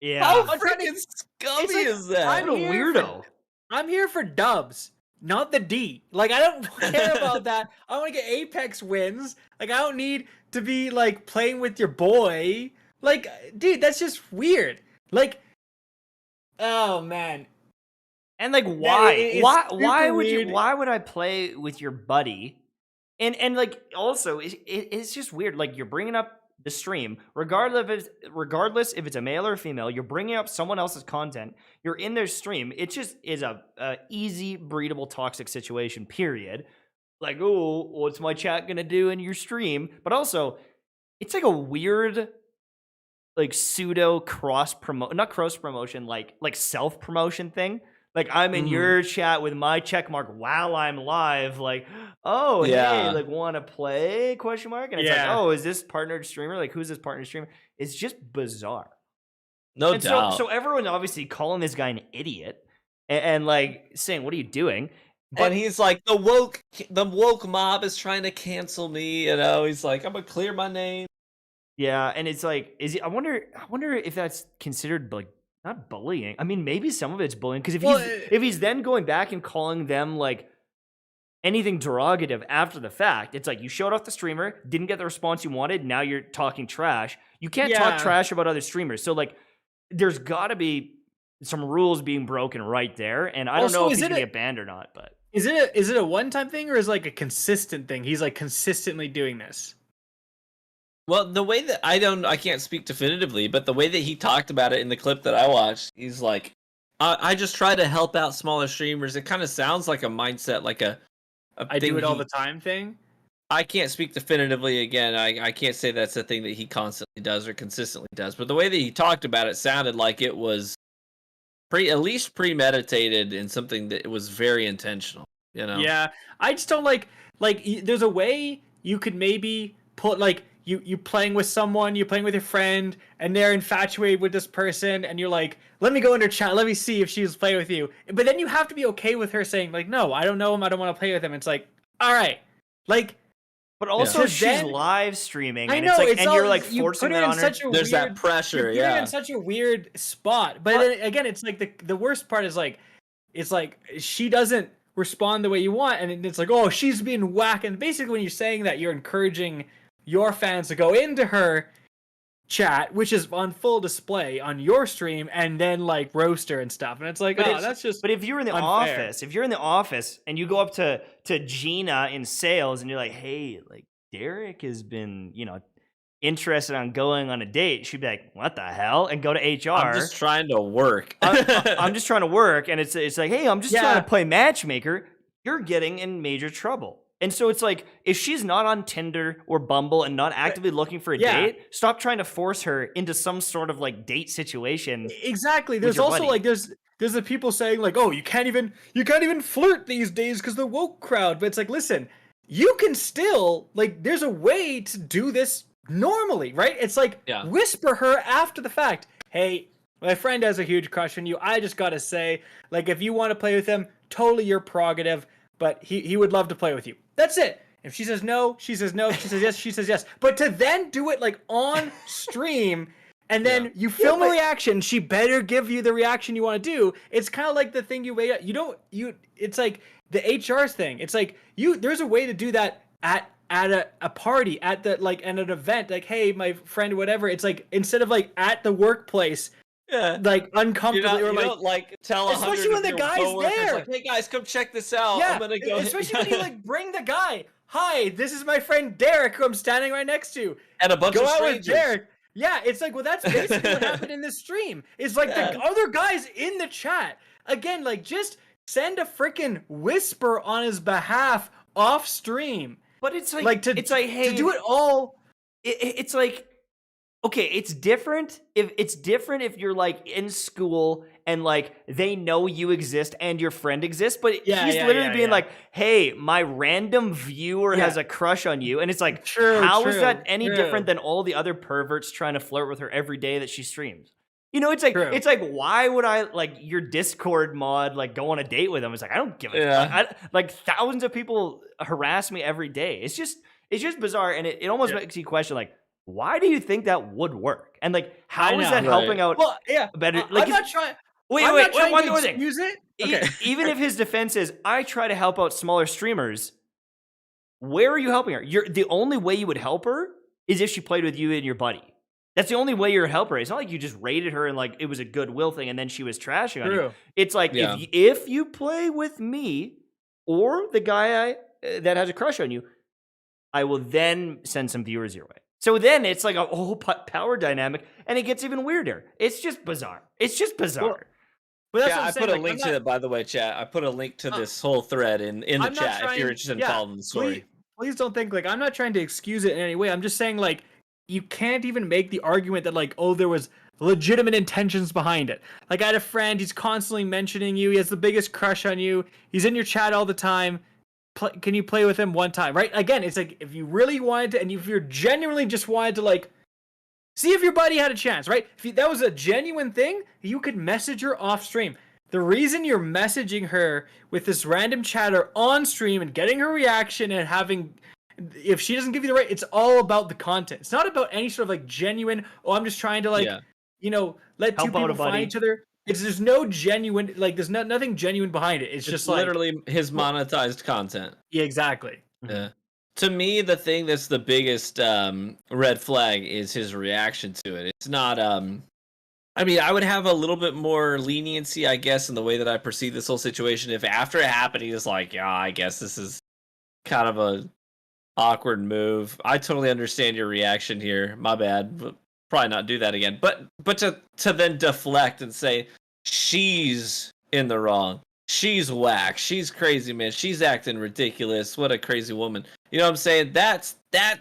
Yeah. How I'm trying to- freaking scummy like, is that? I'm a here weirdo. I'm here for dubs, not the D. Like, I don't care about that. I want to get Apex wins. Like, I don't need to be, like, playing with your boy. Like, dude, that's just weird. Like, oh, man. And like it's why super weird. why would I play with your buddy? And like also it's just weird. Like you're bringing up the stream regardless if it's a male or a female, you're bringing up someone else's content. You're in their stream. It just is a easy breedable toxic situation, period. Like, oh, what's my chat gonna do in your stream? But also it's like a weird like pseudo not cross promotion, like self promotion thing. Like, I'm in your chat with my check mark while I'm live. Like, oh, Yeah. hey, like, want to play? Question mark. And it's like, Yeah. oh, is this partnered streamer? Like, who's this partnered streamer? It's just bizarre. No And doubt. so everyone obviously calling this guy an idiot. and like saying, "What are you doing?" And he's like, the woke mob is trying to cancel me. You know, he's like, I'm gonna clear my name. Yeah, and it's like, I wonder if that's considered like not bullying. I mean, maybe some of it's bullying because if he's then going back and calling them like anything derogative after the fact, it's like you showed off the streamer, didn't get the response you wanted, now you're talking trash. You can't talk trash about other streamers. So like, there's got to be some rules being broken right there, and I don't know if he's gonna get banned or not. But is it a one-time thing or is it like a consistent thing? He's like consistently doing this. Well, the way that I can't speak definitively, but the way that he talked about it in the clip that I watched, he's like, I just try to help out smaller streamers. It kind of sounds like a mindset, like a I do it all the time thing. I can't speak definitively again. I can't say that's a thing that he constantly does or consistently does, but the way that he talked about it sounded like it was at least premeditated and something that was very intentional, you know? Yeah, I just don't like there's a way you could maybe put like you playing with someone, you're playing with your friend, and they're infatuated with this person, and you're like, let me go into chat, let me see if she's playing with you. But then you have to be okay with her saying like, no, I don't know him, I don't want to play with him. It's like, all right, like. But also, she's live streaming, and I know, and you're like forcing that on her. There's that pressure, you put her in such a weird spot. But then, again, it's like the worst part is like, it's like she doesn't respond the way you want, and it's like, oh, she's being whacked. And basically, when you're saying that, you're encouraging your fans to go into her chat, which is on full display on your stream, and then like roast her and stuff. And it's like, that's just. But if you're in the office, and you go up to Gina in sales, and you're like, hey, like Derek has been, interested on going on a date, she'd be like, what the hell? And go to HR. I'm just trying to work. I'm just trying to work, and it's like, hey, I'm just trying to play matchmaker. You're getting in major trouble. And so it's like, if she's not on Tinder or Bumble and not actively looking for a date, stop trying to force her into some sort of like date situation. Exactly. There's also like there's the people saying like, oh, you can't even flirt these days because the woke crowd. But it's like, listen, you can still like, there's a way to do this normally, right? It's like whisper her after the fact. Hey, my friend has a huge crush on you. I just gotta say, like, if you want to play with him, totally your prerogative. But he would love to play with you. That's it. If she says no, she says no. If she says yes, she says yes. But to then do it like on stream, and then you film a reaction, she better give you the reaction you want to do. It's kind of like the thing you wait up. It's like the HR's thing. It's like there's a way to do that at a party, at an event. Like, hey, my friend, whatever. It's like, instead of like at the workplace. Yeah, like uncomfortably, you don't like tell especially when the guy's there. Like, hey guys, come check this out. Yeah, I'm gonna go. Especially when you like bring the guy. Hi, this is my friend Derek, who I'm standing right next to. And a bunch of strangers. With Derek. Yeah, it's like, well, that's basically what happened in this stream. It's like the other guys in the chat again. Like, just send a freaking whisper on his behalf off stream. But it's like hey, to do it all. It's like. Okay, it's different if you're like in school and like they know you exist and your friend exists, but he's literally being like, "Hey, my random viewer has a crush on you," and it's like, how is that any different than all the other perverts trying to flirt with her every day that she streams? It's like why would I like your Discord mod like go on a date with him? It's like, I don't give a fuck. Like thousands of people harass me every day. It's just bizarre, and it almost makes you question like, why do you think that would work? And like, how is that helping out? Well, yeah, better. Like, I'm not trying. Wait, one more thing. Use it. Okay. Even if his defense is, I try to help out smaller streamers. Where are you helping her? The only way you would help her is if she played with you and your buddy. That's the only way you're helping her. It's not like you just rated her and like it was a goodwill thing, and then she was trashing on you. It's like if you play with me or the guy that has a crush on you, I will then send some viewers your way. So then it's like a whole power dynamic, and it gets even weirder. It's just bizarre. Well, but that's what I'm I saying. put a link to it, by the way, chat. I put a link to this whole thread in the chat if you're interested in following the story. Please don't think like I'm not trying to excuse it in any way. I'm just saying like you can't even make the argument that like, oh, there was legitimate intentions behind it. Like, I had a friend, he's constantly mentioning you. He has the biggest crush on you. He's in your chat all the time. Can you play with him one time, right? Again, it's like, if you really wanted to, and if you're genuinely just wanted to, like, see if your buddy had a chance, right? If that was a genuine thing, you could message her off stream. the reason you're messaging her with this random chatter on stream and getting her reaction and having, if she doesn't give you the right, it's all about the content. It's not about any sort of like genuine, oh, I'm just trying to like, Yeah. let two Help out a people find buddy. each other. There's no genuine, like there's nothing genuine behind it. It's just like, literally his monetized content. yeah, exactly. Yeah. To me, the thing that's the biggest red flag is his reaction to it. It's not. I mean, I would have a little bit more leniency, I guess, in the way that I perceive this whole situation. If after it happened, he was like, "Yeah, I guess this is kind of a awkward move. I totally understand your reaction here. My bad. But probably not do that again." But to then deflect and say she's in the wrong. She's whack. She's crazy, man. She's acting ridiculous. What a crazy woman. You know what I'm saying? That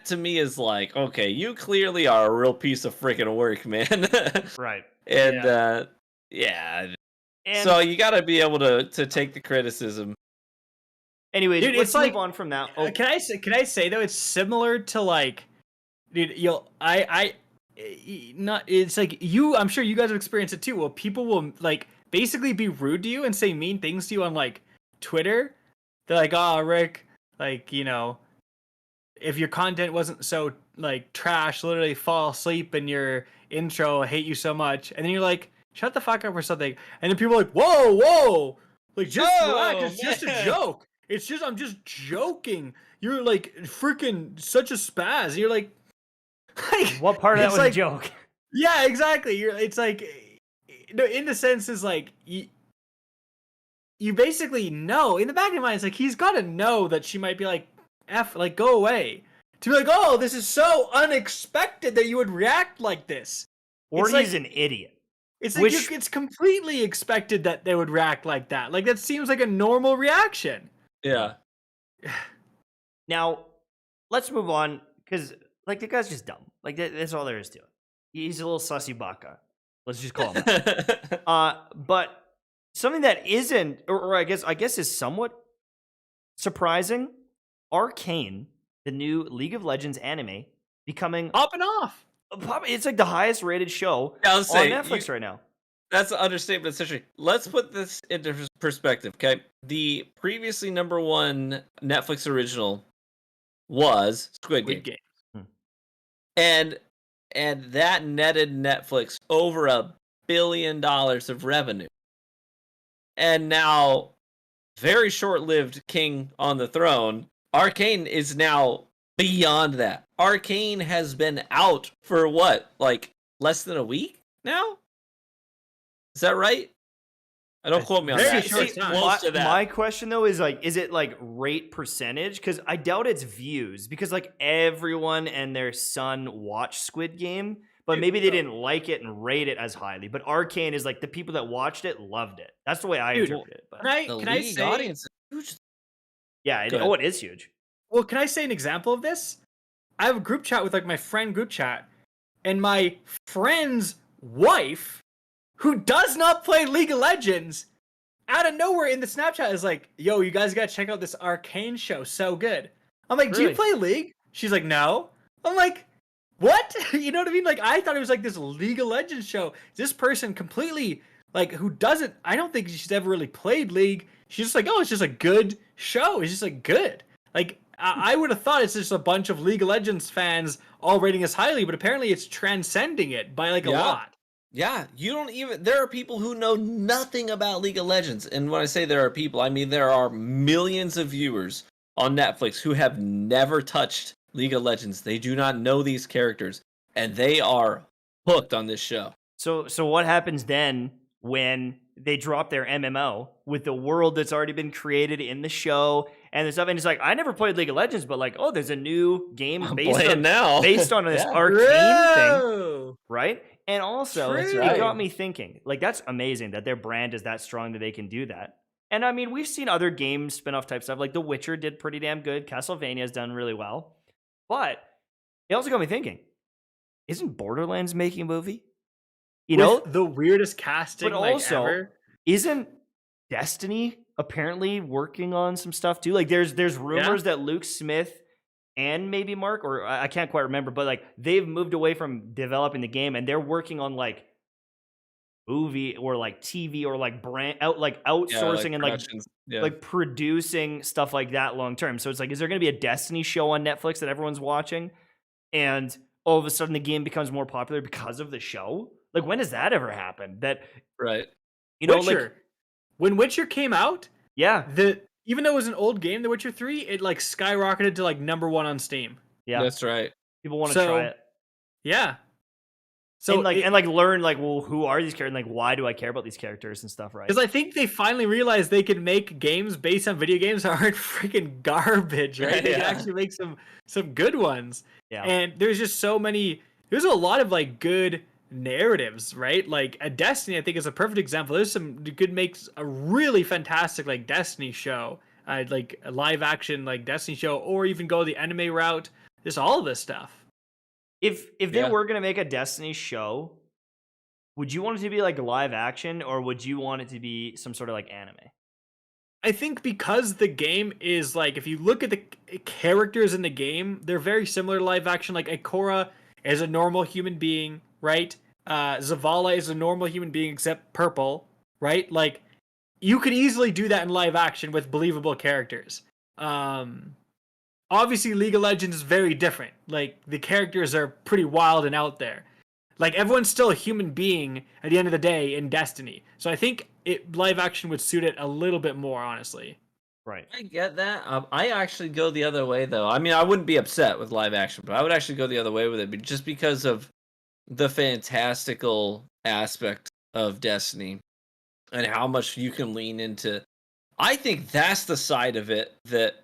to me is like, okay, you clearly are a real piece of freaking work, man. Right. And yeah. And So you got to be able to take the criticism. anyway, Dude, let's it's move like- on from that. Oh, Can I say though, it's similar to like, dude, not, it's like I'm sure you guys have experienced it too. Well, people will like basically be rude to you and say mean things to you on like Twitter. They're like, "Oh, Rick, like, if your content wasn't so like trash, literally fall asleep in your intro, I hate you so much." And then you're like, "Shut the fuck up" or something. And then people are like, "Whoa, like just relax, it's just a joke. I'm just joking. You're like freaking such a spaz." And you're like what part of that it's was like- a joke? yeah, exactly. It's like, no, in the sense is like you basically know in the back of your mind, it's like he's got to know that she might be like, "F, like go away." To be like, "Oh, this is so unexpected that you would react like this." Or It's he's like- an idiot. It's like Which- it's completely expected that they would react like that. Like that seems like a normal reaction. Yeah. Now, let's move on because like the guy's just dumb. Like that's all there is to it. He's a little sussy baka. Let's just call him that. But something that isn't, or I guess is somewhat surprising. Arcane, the new League of Legends anime, becoming Popping off. it's like the highest rated show I on was saying, Netflix right now. That's an understatement, essentially. Let's put this into perspective, okay? The previously number one Netflix original was Squid Game. Good game. And that netted Netflix over $1 billion of revenue. And now, very short-lived king on the throne, Arcane is now beyond that. Arcane has been out for what, like less than a week now? Is that right? I don't quote me on very that. short It's time. close to that. My question though is like, is it like rate percentage? Because I doubt it's views. Because like everyone and their son watched Squid Game, but maybe they didn't like it and rate it as highly. But Arcane is like the people that watched it loved it. That's the way I Dude, interpret it. But The Can I league say? audience is huge. yeah, Go ahead. it is huge. Well, can I say an example of this? I have a group chat with like my friend group chat, and my friend's wife, who does not play League of Legends, out of nowhere in the Snapchat is like, "Yo, you guys gotta check out this Arcane show, so good." I'm like, "Do you Really? play League?" She's like, "No." I'm like, "What?" You know what I mean? Like, I thought it was like this League of Legends show. This person completely like who doesn't. I don't think she's ever really played League. She's just like, "Oh, it's just a good show. It's just like good." Like I would have thought it's just a bunch of League of Legends fans all rating us highly, but apparently it's transcending it by like a Yeah. lot. Yeah, you don't even. There are people who know nothing about League of Legends, and when I say there are people, I mean there are millions of viewers on Netflix who have never touched League of Legends. They do not know these characters, and they are hooked on this show. So what happens then when they drop their MMO with the world that's already been created in the show and the stuff? And it's like, I never played League of Legends, but like, oh, there's a new game I'm based playing on now. based on this Yeah. Arcane thing, Bro! right? And also, True. it got me thinking, like, that's amazing that their brand is that strong that they can do that. And I mean, we've seen other game spin-off type stuff, like The Witcher did pretty damn good. Castlevania's done really well. But it also got me thinking, isn't Borderlands making a movie? You know, With the weirdest casting, but like, also, ever. isn't Destiny apparently working on some stuff too? Like there's rumors that Luke Smith and maybe Mark, or I can't quite remember, but like they've moved away from developing the game and they're working on like movie or like TV or like brand out like Yeah, like outsourcing and productions. Yeah. like producing stuff like that long term. So it's like, is there going to be a Destiny show on Netflix that everyone's watching, and all of a sudden the game becomes more popular because of the show? Like, when does that ever happen? That Right. like Witcher. When Witcher came out, yeah, even though it was an old game, The Witcher 3, it like skyrocketed to like #1 on Steam. yeah, That's right. people want to try So it. yeah. So And like learn like, well, who are these characters? And like, why do I care about these characters and stuff, right? because I think they finally realized they could make games based on video games that aren't freaking garbage, right? They can Yeah. actually make some good ones. Yeah. And there's just so many. There's a lot of like good narratives, right? Like a Destiny, I think is a perfect example. There's some good makes a really fantastic like Destiny show, like a live action like Destiny show, or even go the anime route. Just all of this stuff. If they Yeah. were gonna make a Destiny show, would you want it to be like live action, or would you want it to be some sort of like anime? I think because the game is like, if you look at the characters in the game, they're very similar to live action. Like Ikora is a normal human being, right? Zavala is a normal human being except purple, right? Like you could easily do that in live action with believable characters. Obviously, League of Legends is very different. Like the characters are pretty wild and out there. Like everyone's still a human being at the end of the day in Destiny. So I think live action would suit it a little bit more, honestly. Right. I get that. I actually go the other way, though. I mean, I wouldn't be upset with live action, but I would actually go the other way with it, just because of the fantastical aspect of Destiny and how much you can lean into. I think that's the side of it that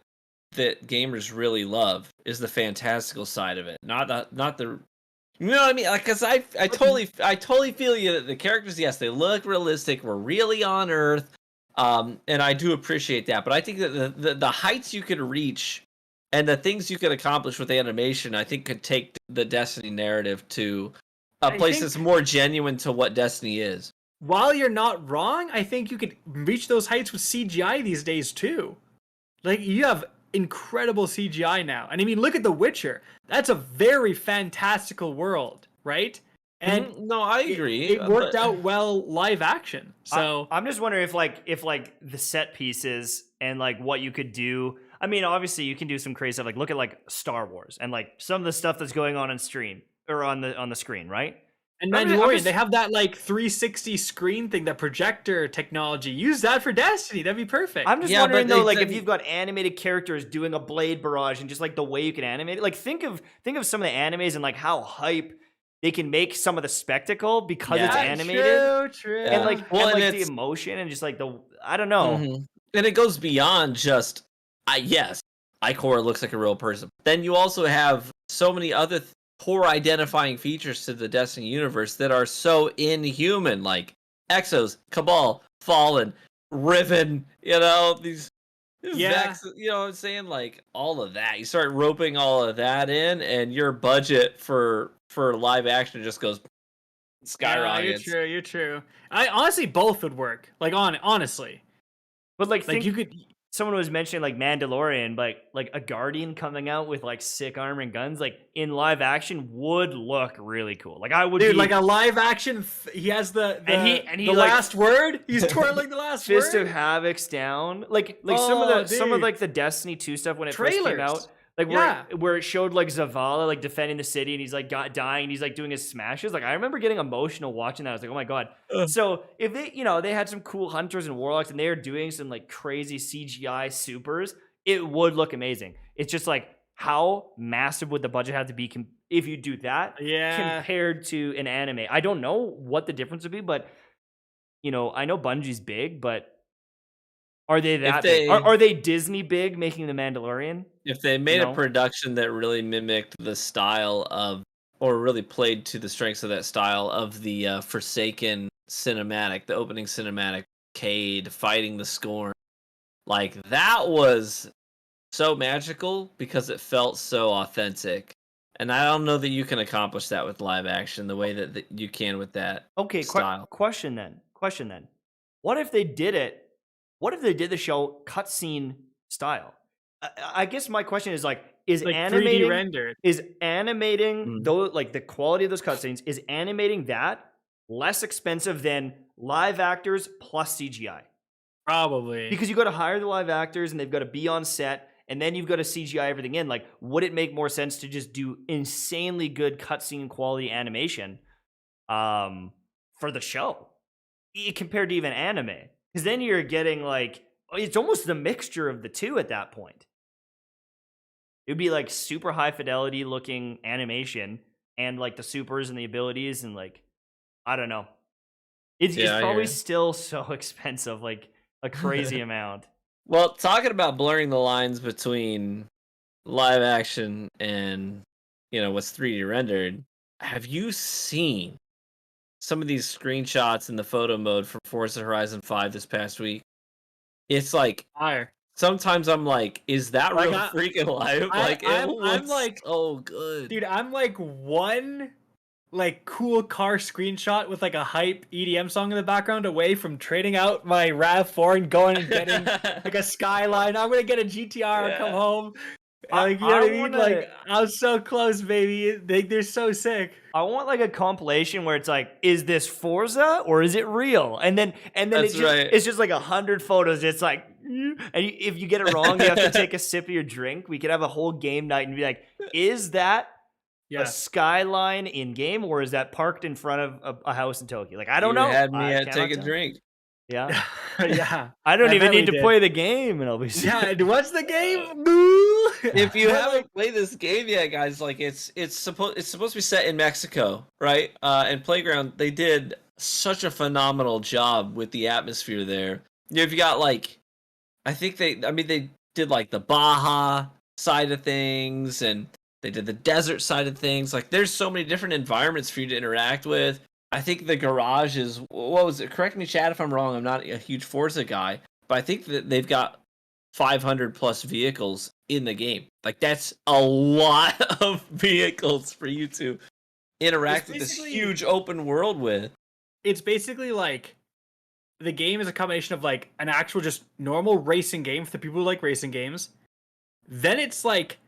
gamers really love, is the fantastical side of it, not the. You know what I mean? Like, cause I totally feel you that the characters, yes, they look realistic. We're really on Earth, and I do appreciate that. But I think that the heights you could reach and the things you could accomplish with animation, I think, could take the Destiny narrative to a place that's more genuine to what Destiny is. While you're not wrong, I think you could reach those heights with CGI these days too. Like you have incredible CGI now. And I mean, look at The Witcher. That's a very fantastical world, right? And no, I agree. It worked out well live action. So I'm just wondering if like the set pieces and like what you could do. I mean, obviously you can do some crazy stuff. Like look at like Star Wars and like some of the stuff that's going on stream or on the screen, right? And Mandalorian, they have that like 360 screen thing, that projector technology. Use that for Destiny. That'd be perfect. I'm just wondering though, like if you've got animated characters doing a blade barrage and just like the way you can animate it. Like think of some of the animes and like how hype they can make some of the spectacle because it's animated. True. And like the emotion and just like I don't know. Mm-hmm. And it goes beyond just yes, Ikora looks like a real person. Then you also have so many other core identifying features to the Destiny universe that are so inhuman, like Exos, Cabal, Fallen, Riven, these Vex, you know what I'm saying? Like all of that. You start roping all of that in, and your budget for live action just goes skyrockets. Yeah, you're true. I honestly, both would work. Like honestly. But like you could. Someone was mentioning like Mandalorian, like a Guardian coming out with like sick armor and guns, like in live action would look really cool. Like I would, like a live action. He has the and he the like, last word. He's twirling the last Fist word. of Havoc's down. Like some of like the Destiny 2 stuff when it first came out. Like where it showed like Zavala like defending the city and he's like dying and he's like doing his smashes. Like I remember getting emotional watching that. I was like, oh my god. So if they they had some cool hunters and warlocks and they are doing some like crazy CGI supers, it would look amazing. It's just like how massive would the budget have to be if you do that compared to an anime? I don't know what the difference would be, but I know Bungie's big, but are they that big? Are they Disney big making The Mandalorian? If they made a production that really mimicked the style of, or really played to the strengths of that style of the Forsaken cinematic, the opening cinematic, Cade fighting the Scorn, like that was so magical because it felt so authentic. And I don't know that you can accomplish that with live action the way that you can with that style. Question then. What if they did it? What if they did the show cutscene style? I guess my question is like animating 3D rendered? Is animating though like the quality of those cutscenes? Is animating that less expensive than live actors plus CGI. Probably. Because you got to hire the live actors and they've got to be on set, and then you've got to CGI everything in. Like, would it make more sense to just do insanely good cutscene quality animation for the show compared to even anime? Because then you're getting like, it's almost the mixture of the two at that point. It would be like super high fidelity looking animation and like the supers and the abilities and like, I don't know. It's probably still so expensive, like a crazy amount. Well, talking about blurring the lines between live action and, what's 3D rendered, have you seen some of these screenshots in the photo mode from Forza Horizon 5 this past week? It's like, Fire. sometimes I'm like, is that Like, real freaking life? I'm like, so good. Dude, I'm like one like cool car screenshot with like a hype EDM song in the background away from trading out my RAV4 and going and getting like a Skyline. I'm gonna get a GTR and come home. Like, you know what I mean? Like, I'm so close, baby. They're so sick. I want like a compilation where it's like, is this Forza or is it real? And then it's just like 100 photos. It's like, and if you get it wrong, you have to take a sip of your drink. We could have a whole game night and be like, is that a Skyline in game or is that parked in front of a house in Tokyo? Like, I don't know. You had me take a drink. Yeah. Yeah. I don't even need to play the game and I'll be what's the game? Boo! If you haven't played this game yet, guys, like it's supposed to be set in Mexico, right? And Playground, they did such a phenomenal job with the atmosphere there. You've got like, I think they did like the Baja side of things and they did the desert side of things. Like, there's so many different environments for you to interact with. I think the garage is, what was it? Correct me, Chad, if I'm wrong. I'm not a huge Forza guy, but I think that they've got 500 plus vehicles in the game. Like, that's a lot of vehicles for you to interact with this huge open world with. It's basically like the game is a combination of like an actual just normal racing game for the people who like racing games. Then it's like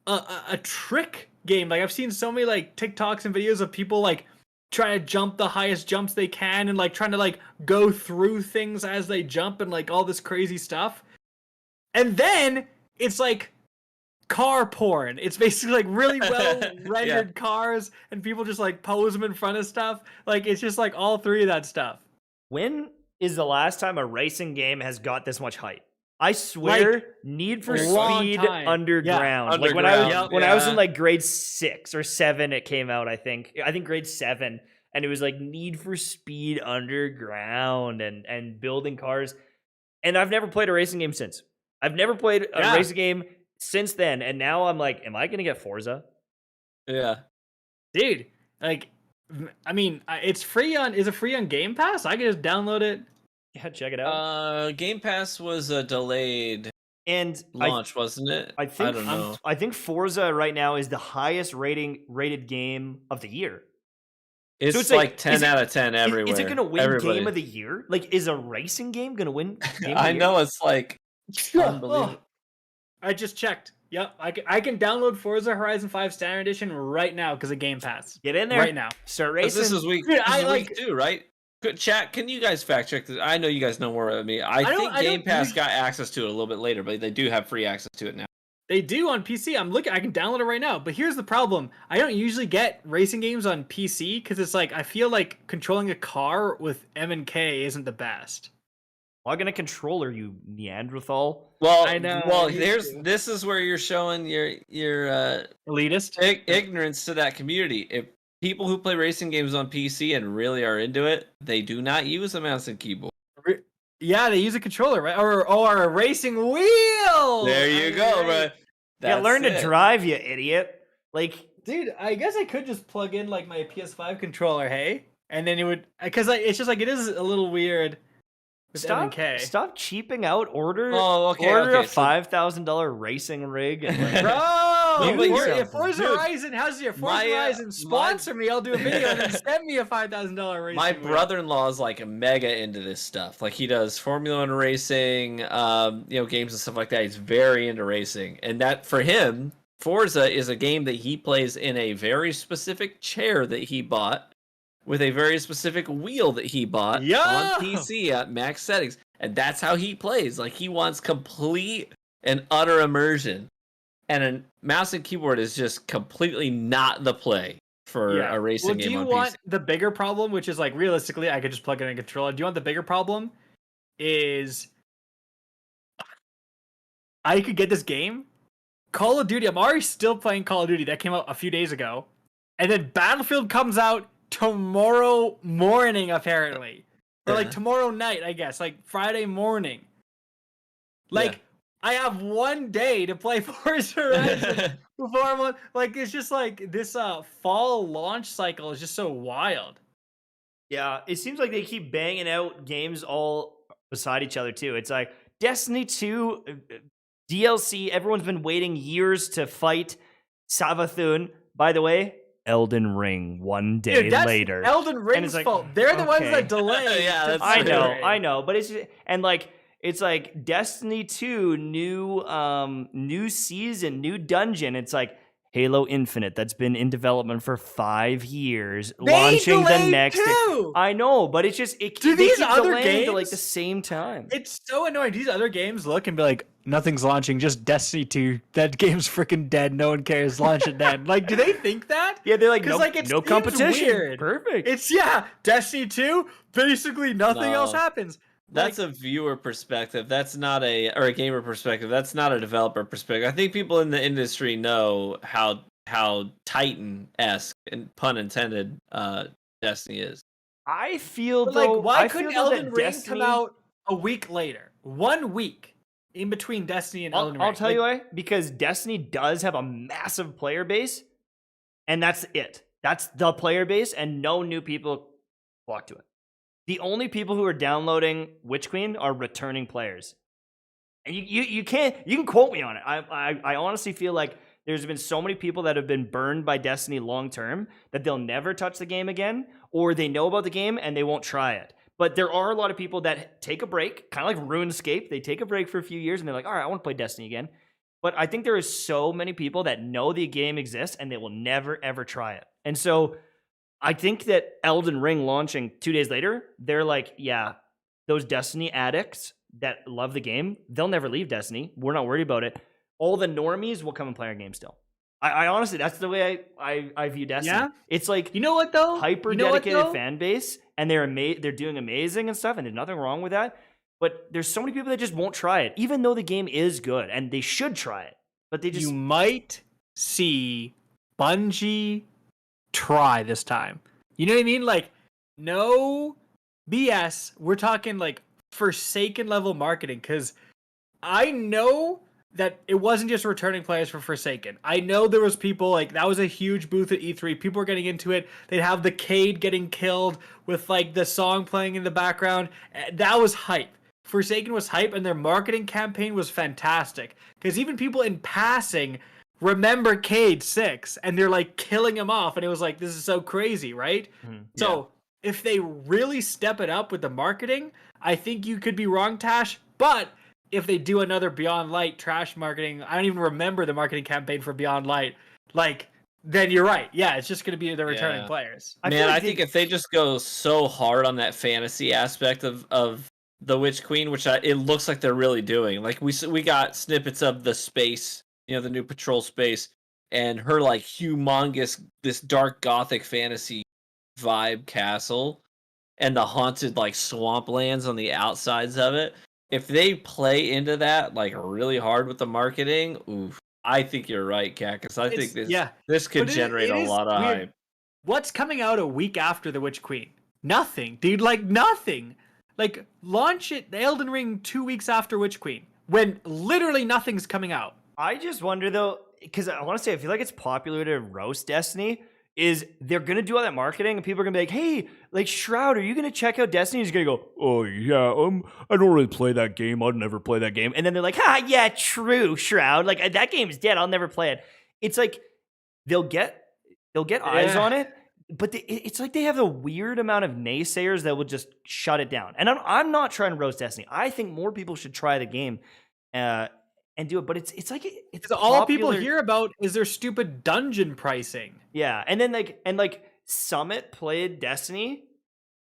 a trick game. Like, I've seen so many like TikToks and videos of people like trying to jump the highest jumps they can and like trying to like go through things as they jump and like all this crazy stuff. And then it's like car porn. It's basically like really well rendered cars and people just like pose them in front of stuff. Like, it's just like all three of that stuff. When is the last time a racing game has got this much hype? I swear, Like, Need for long Speed time. Underground. Like when I was in like grade 6 or 7, it came out. I think grade 7, and it was like Need for Speed Underground and building cars. And I've never played a racing game since. I've never played a racing game since then. And now I'm like, am I gonna get Forza? Yeah, dude. Like, I mean, it's free on. Is it free on Game Pass? I can just download it. Yeah, check it out. Game Pass was a delayed and launch, wasn't it? I think, I don't know. I think Forza right now is the highest rated game of the year. It's, so it's like 10 out of 10 everywhere. Is it going to win Game of the Year? Like, is a racing game going to win Game of the I Year? know, it's like unbelievable. I just checked. Yep, I can download Forza Horizon 5 Standard Edition right now because of Game Pass. Get in there right now. Start racing. This is week. Dude, week 2, right? Chat, can you guys fact check this? I know you guys know more than me. I think Game Pass got access to it a little bit later, but they do have free access to it now. They do on PC. I'm looking. I can download it right now. But here's the problem: I don't usually get racing games on PC because it's like I feel like controlling a car with M and K isn't the best. Log in a controller, you Neanderthal. Well, I know. Well, this is where you're showing your elitist ignorance to that community. If people who play racing games on PC and really are into it, they do not use a mouse and keyboard. Yeah, they use a controller, right? Or a racing wheel. There you go, bro. Yeah, learn to drive, you idiot. Like, dude, I guess I could just plug in like my PS5 controller, hey, and then it would, because it's just like it is a little weird. Stop cheaping out. Order a $5,000 racing rig. And like, bro, if Forza Horizon has your Forza Horizon sponsor me, I'll do a video and then send me a $5,000 racing. My brother-in-law is like mega into this stuff. Like, he does Formula 1 racing, games and stuff like that. He's very into racing, and that for him, Forza is a game that he plays in a very specific chair that he bought. with a very specific wheel that he bought Yeah! on PC at max settings. And that's how he plays. Like, he wants complete and utter immersion. And a mouse and keyboard is just completely not the play for a racing game do you on want PC. the bigger problem, which is like realistically, I could just plug in a controller. Do you want the bigger problem? Is I could get this game, Call of Duty. I'm already still playing Call of Duty. That came out a few days ago, and then Battlefield comes out tomorrow morning, apparently, or like tomorrow night, I guess, like Friday morning. Like, I have one day to play Forza Horizon before I'm on. Like, it's just like this fall launch cycle is just so wild. Yeah, it seems like they keep banging out games all beside each other too. It's like Destiny 2 DLC. Everyone's been waiting years to fight Savathun. By the way, Elden Ring one day Dude, that's later. Elden Ring's like, fault. They're the ones okay. that delay. Yeah, that's I know, but it's like Destiny 2 new season, new dungeon. It's like Halo Infinite that's been in development for 5 years, launching the next. I know, but it's just Do these other games to like the same time? It's so annoying. These other games look and be like, nothing's launching, just Destiny 2. That game's freaking dead. No one cares. Launch it then. Like, do they think that? Yeah, they're like, no, like, it no seems competition. weird. Perfect. It's Destiny 2. Basically, nothing else happens. That's a viewer perspective. That's not or a gamer perspective. That's not a developer perspective. I think people in the industry know how Titan-esque, and pun intended, Destiny is. I feel But, though, like, why I couldn't feel Elden that Ring Destiny... come out a week later? 1 week in between Destiny and Elden Ring. I'll tell you why. Because Destiny does have a massive player base, and that's it. That's the player base, and no new people flock to it. The only people who are downloading Witch Queen are returning players. And you can quote me on it. I honestly feel like there's been so many people that have been burned by Destiny long term that they'll never touch the game again, or they know about the game and they won't try it. But there are a lot of people that take a break, kind of like RuneScape. They take a break for a few years and they're like, all right, I want to play Destiny again. But I think there is so many people that know the game exists and they will never, ever try it. And so I think that Elden Ring launching 2 days later, they're like, yeah, those Destiny addicts that love the game, they'll never leave Destiny. We're not worried about it. All the normies will come and play our game still. I honestly, that's the way I view Destiny. Yeah? It's like, you know what though? Hyper dedicated fan base, and they're doing amazing and stuff, and there's nothing wrong with that. But there's so many people that just won't try it, even though the game is good, and they should try it. But they just... You might see Bungie try this time. You know what I mean? Like, no BS. We're talking like Forsaken level marketing, because I know that it wasn't just returning players for Forsaken. I know there was people, like, that was a huge booth at E3. People were getting into it. They'd have the Cade getting killed with like the song playing in the background. That was hype. Forsaken was hype, and their marketing campaign was fantastic, because even people in passing remember Cade 6, and they're like killing him off, and it was like, this is so crazy, right? So if they really step it up with the marketing, I think you could be wrong, Tash, but if they do another Beyond Light trash marketing, I don't even remember the marketing campaign for Beyond Light, like, then you're right. Yeah, it's just going to be the returning players. I think if they just go so hard on that fantasy aspect of the Witch Queen, which it looks like they're really doing. Like, we got snippets of the space, you know, the new patrol space, and her like humongous, this dark gothic fantasy vibe castle, and the haunted like swamplands on the outsides of it. If they play into that like really hard with the marketing, oof, I think you're right, Cactus. I think this could generate a lot of hype. What's coming out a week after the Witch Queen? Nothing, dude. Like, nothing. Like, launch it, Elden Ring 2 weeks after Witch Queen, when literally nothing's coming out. I just wonder though, because I want to say, I feel like it's popular to roast Destiny, is they're going to do all that marketing and people are going to be like, hey, like, Shroud, are you going to check out Destiny? He's going to go, oh yeah, I don't really play that game. I'll never play that game. And then they're like, yeah, true, Shroud. Like, that game's dead. I'll never play it. It's like, they'll get eyes on it, but it's like they have a weird amount of naysayers that will just shut it down. And I'm not trying to roast Destiny. I think more people should try the game and do it. But it's like it's all people hear about is their stupid dungeon pricing. Yeah, and then like Summit played Destiny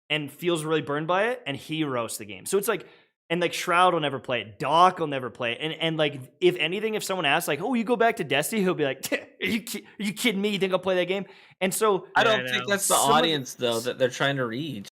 and feels really burned by it, and he roasts the game. So it's like, and like Shroud will never play it, Doc will never play it, and like if anything, if someone asks like, "Oh, you go back to Destiny," he'll be like, "Are you kidding me? You think I'll play that game?" And so I Yeah, don't think know. that's the Some of the- audience though that they're trying to reach.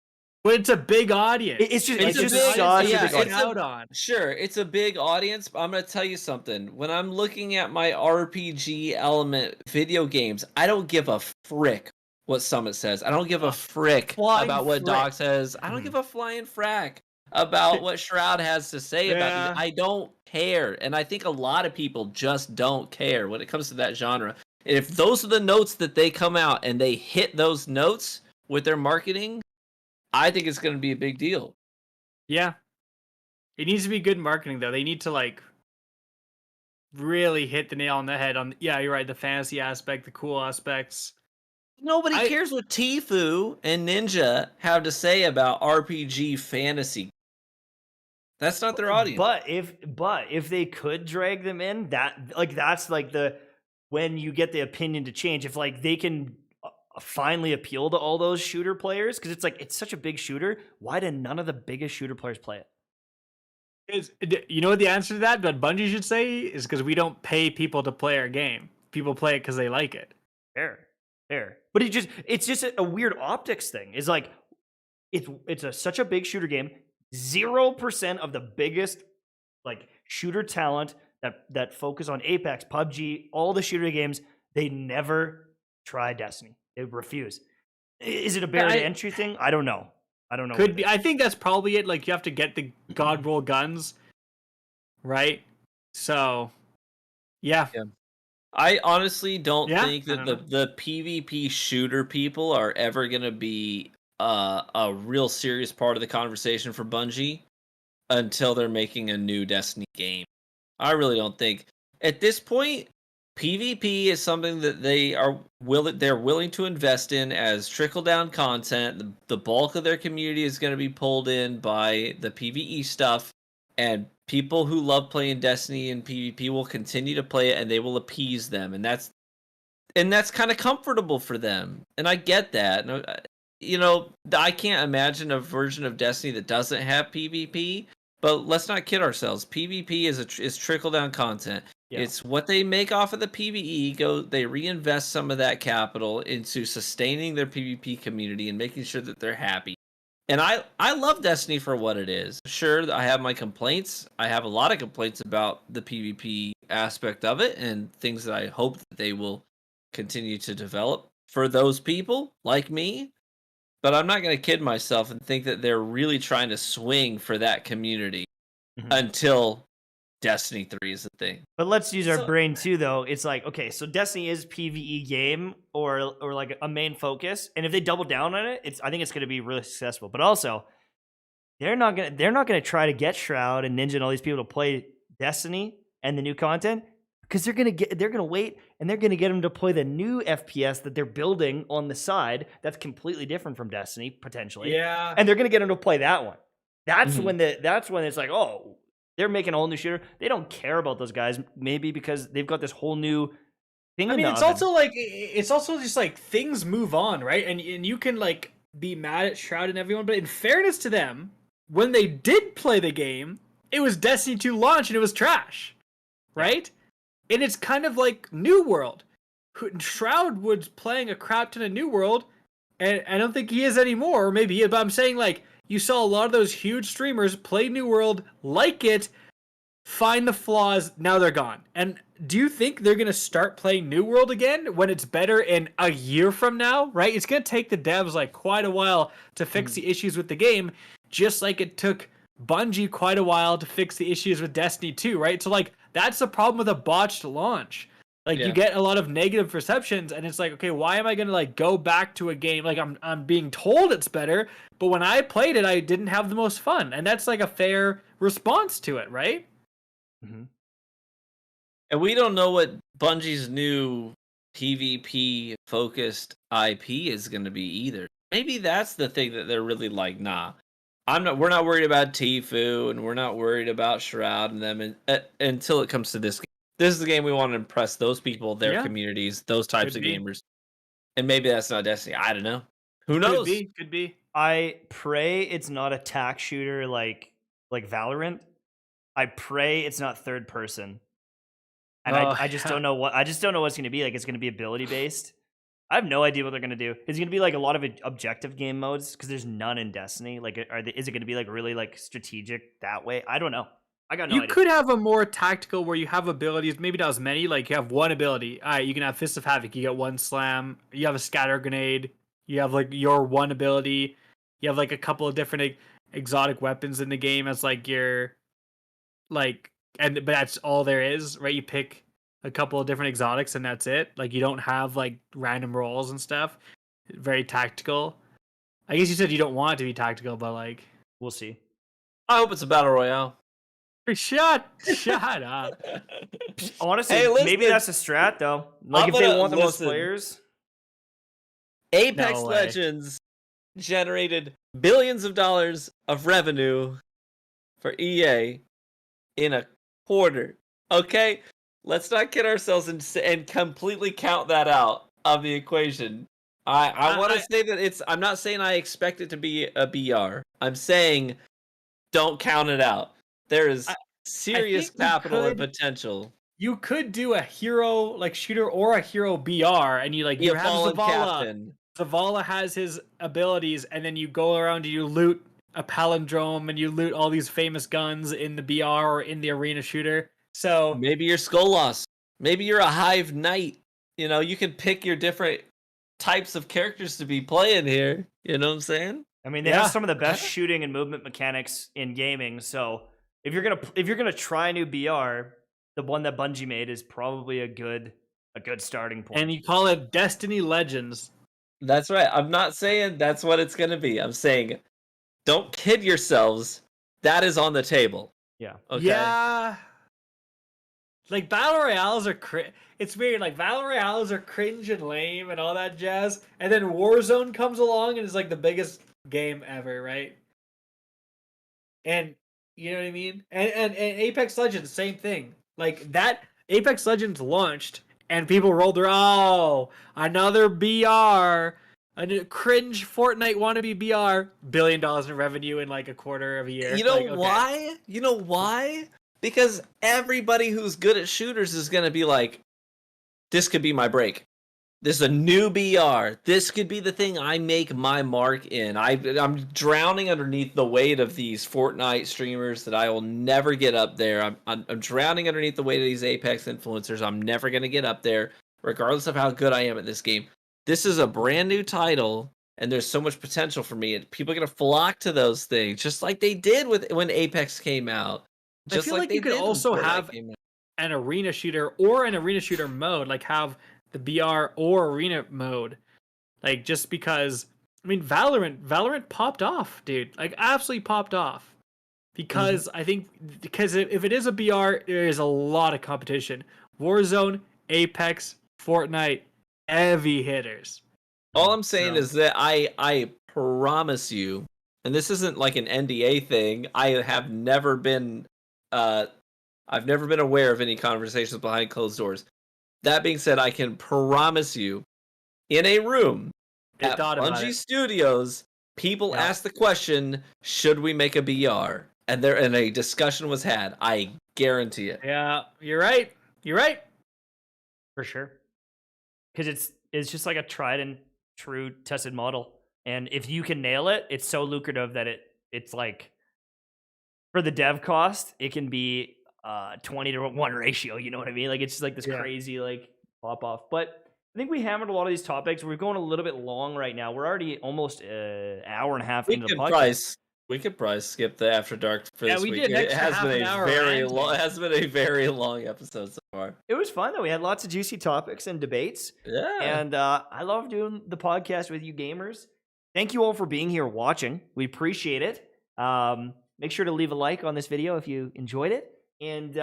But it's a big audience. It's just It's it's a just big- such yeah, a big it's audience. out on. Sure, it's a big audience, but I'm going to tell you something. When I'm looking at my RPG element video games, I don't give a frick what Summit says. I don't give a frick flying about what frick. Doc says. I don't Mhm. give a flying frack about what Shroud has to say about Yeah. these. I don't care. And I think a lot of people just don't care when it comes to that genre. If those are the notes that they come out and they hit those notes with their marketing, I think it's going to be a big deal. Yeah. It needs to be good marketing though. They need to like really hit the nail on the head on yeah, you're right, the fantasy aspect, the cool aspects. Nobody cares what Tfue and Ninja have to say about RPG fantasy. That's not their audience. But if they could drag them in, that's like the when you get the opinion to change. If like they can finally appeal to all those shooter players, because it's like it's such a big shooter. Why did none of the biggest shooter players play it? You know what the answer to that? What Bungie should say is because we don't pay people to play our game. People play it because they like it. Fair. But it's just a weird optics thing. It's like such a big shooter game. 0% of the biggest like shooter talent that focus on Apex, PUBG, all the shooter games, they never try Destiny. They refuse. Is it a barrier to entry thing? I don't know. Could be. I think that's probably it. Like you have to get the God roll guns, right? So, yeah. I honestly don't Yeah, think I that don't the PvP shooter people are ever going to be a real serious part of the conversation for Bungie until they're making a new Destiny game. I really don't think at this point PvP is something that they're willing to invest in as trickle down content. The bulk of their community is going to be pulled in by the PvE stuff, and people who love playing Destiny and PvP will continue to play it, and they will appease them, and that's kind of comfortable for them. And I get that. I can't imagine a version of Destiny that doesn't have PvP. But let's not kid ourselves. PvP is trickle down content. Yeah. It's what they make off of the PvE. They reinvest some of that capital into sustaining their PvP community and making sure that they're happy. And I love Destiny for what it is. Sure, I have my complaints. I have a lot of complaints about the PvP aspect of it and things that I hope that they will continue to develop for those people like me. But I'm not going to kid myself and think that they're really trying to swing for that community until Destiny 3 is a thing. But let's use our brain too, though. It's like, okay, so Destiny is PvE game or like a main focus, and if they double down on it, I think it's going to be really successful. But also, they're not gonna try to get Shroud and Ninja and all these people to play Destiny and the new content because they're gonna wait and they're gonna get them to play the new FPS that they're building on the side. That's completely different from Destiny potentially. Yeah, and they're gonna get them to play that one. That's when it's like, oh, they're making a whole new shooter. They don't care about those guys, maybe because they've got this whole new thing. I mean, it's also just like things move on, right? And you can like be mad at Shroud and everyone, but in fairness to them, when they did play the game, it was Destiny 2 launch and it was trash, right? And it's kind of like New World. Shroud was playing a crap ton of New World, and I don't think he is anymore. Or maybe he is, but I'm saying like you saw a lot of those huge streamers play New World, like it, find the flaws, now they're gone. And do you think they're going to start playing New World again when it's better in a year from now, right? It's going to take the devs like quite a while to fix the issues with the game, just like it took Bungie quite a while to fix the issues with Destiny 2, right? So like that's the problem with a botched launch. Like you get a lot of negative perceptions, and it's like, okay, why am I gonna like go back to a game? Like I'm being told it's better, but when I played it, I didn't have the most fun, and that's like a fair response to it, right? Mm-hmm. And we don't know what Bungie's new PvP focused IP is going to be either. Maybe that's the thing that they're really like, nah. We're not worried about Tfue, and we're not worried about Shroud and them until it comes to this game. This is the game we want to impress those people, their communities, those types of gamers. And maybe that's not Destiny. I don't know. Who Could knows? be. I pray it's not a tack shooter like Valorant. I pray it's not third person. And I just don't know what what's going to be. Like, it's going to be ability based. I have no idea what they're going to do. Is it going to be like a lot of objective game modes because there's none in Destiny? Like, is it going to be like really like strategic that way? I don't know. I got no You idea. could have a more tactical where you have abilities, maybe not as many. Like you have one ability. All right, you can have Fist of Havoc. You get one slam. You have a scatter grenade. You have like your one ability. You have like a couple of different exotic weapons in the game as like your like, but that's all there is, right? You pick a couple of different exotics and that's it. Like you don't have like random rolls and stuff. Very tactical. I guess you said you don't want it to be tactical, but like We'll see. I hope it's a battle royale. shut up. Honestly, Hey, maybe listen. that's a strat though. Like, I'm if they gonna- want the most listen. players. Apex No way. Legends generated billions of dollars of revenue for EA in a quarter. Okay, let's not kid ourselves and completely count that out of the equation. I want to say that it's. I'm not saying I expect it to be a BR. I'm saying don't count it out. There is serious think you capital and could- potential. You could do a hero like shooter or a hero BR, and you like Be you a have fallen Zavala. captain. Zavala has his abilities, and then you go around and you loot a palindrome, and you loot all these famous guns in the BR or in the arena shooter. So Maybe you're Skolas. Maybe you're a Hive Knight. You know, you can pick your different types of characters to be playing here. You know what I'm saying? I mean, they Yeah. have some of the best shooting and movement mechanics in gaming. So if you're gonna try a new BR, the one that Bungie made is probably a good starting point. and you call it Destiny Legends. That's right. I'm not saying that's what it's going to be. I'm saying don't kid yourselves. That is on the table. Yeah. Okay. Yeah. Like battle royales are it's weird. Like battle royales are cringe and lame and all that jazz, and then Warzone comes along and is like the biggest game ever, right? And you know what I mean? And Apex Legends, same thing. Like that Apex Legends launched and people rolled their another BR, a cringe Fortnite wannabe BR, $1 billion in revenue in like a quarter of a year. You know Like, okay. why? You know why? Because everybody who's good at shooters is going to be like, this could be my break. This is a new BR. This could be the thing I make my mark in. I'm drowning underneath the weight of these Fortnite streamers that I will never get up there. I'm drowning underneath the weight of these Apex influencers. I'm never going to get up there, regardless of how good I am at this game. This is a brand new title, and there's so much potential for me. And people are going to flock to those things, just like they did when Apex came out. Just I feel like they you could did when also Fortnite have came out. an arena shooter or an arena shooter mode, like have the BR or arena mode. Like just because I mean Valorant popped off, dude. Like absolutely popped off. Because I think if it is a BR, there is a lot of competition. Warzone, Apex, Fortnite, heavy hitters. All I'm saying So- is that I promise you, and this isn't like an NDA thing. I've never been aware of any conversations behind closed doors. That being said, I can promise you, in a room They at thought about Bungie it. Studios, people Yeah. asked the question, "Should we make a BR?" And a discussion was had. I guarantee it. Yeah, you're right. You're right. For sure. Because it's just like a tried and true tested model. And if you can nail it, it's so lucrative that it's like, for the dev cost, it can be 20-to-1 ratio. You know what I mean? Like, it's just like this Yeah. crazy like pop off. But I think we hammered a lot of these topics. We're going a little bit long right now. We're already almost an hour and a half We into the could podcast. probably skip the After Dark for Yeah, this we week. did an It extra has half been an a hour very ranting. long. It has been a very long episode so far. It was fun though. We had lots of juicy topics and debates. Yeah. And I love doing the podcast with you gamers. Thank you all for being here watching. We appreciate it. Make sure to leave a like on this video if you enjoyed it. And,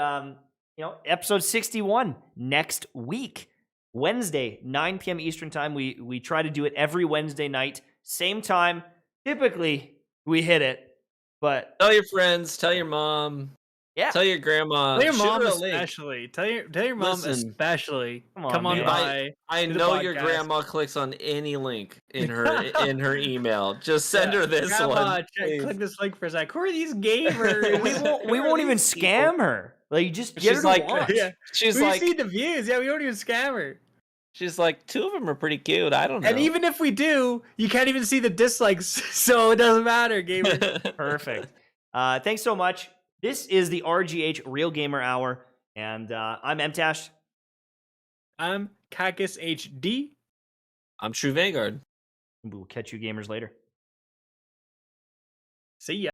episode 61 next week, Wednesday, 9 p.m. Eastern time. We try to do it every Wednesday night, same time. Typically, we hit it, but Tell your friends, tell your mom, Yeah. Tell your grandma. Tell your shoot mom her a link. especially. Tell your mom Listen. especially. Come on, Come on man. by. I to the know your podcast. grandma clicks on any link in her email. Just send Yeah, her this Grandma, one. please. click this link for a sec. Who are these gamers? We Who are won't even these people? scam her. Like, just get She's her to like- watch. Yeah. She's We like, see the views. Yeah, we don't even scam her. she's like, 2 of them are pretty cute. I don't know. And even if we do, you can't even see the dislikes, so it doesn't matter, gamer. Perfect. Thanks so much. This is the RGH Real Gamer Hour, and I'm MTash. I'm Kakis HD. I'm True Vanguard. We'll catch you gamers later. See ya.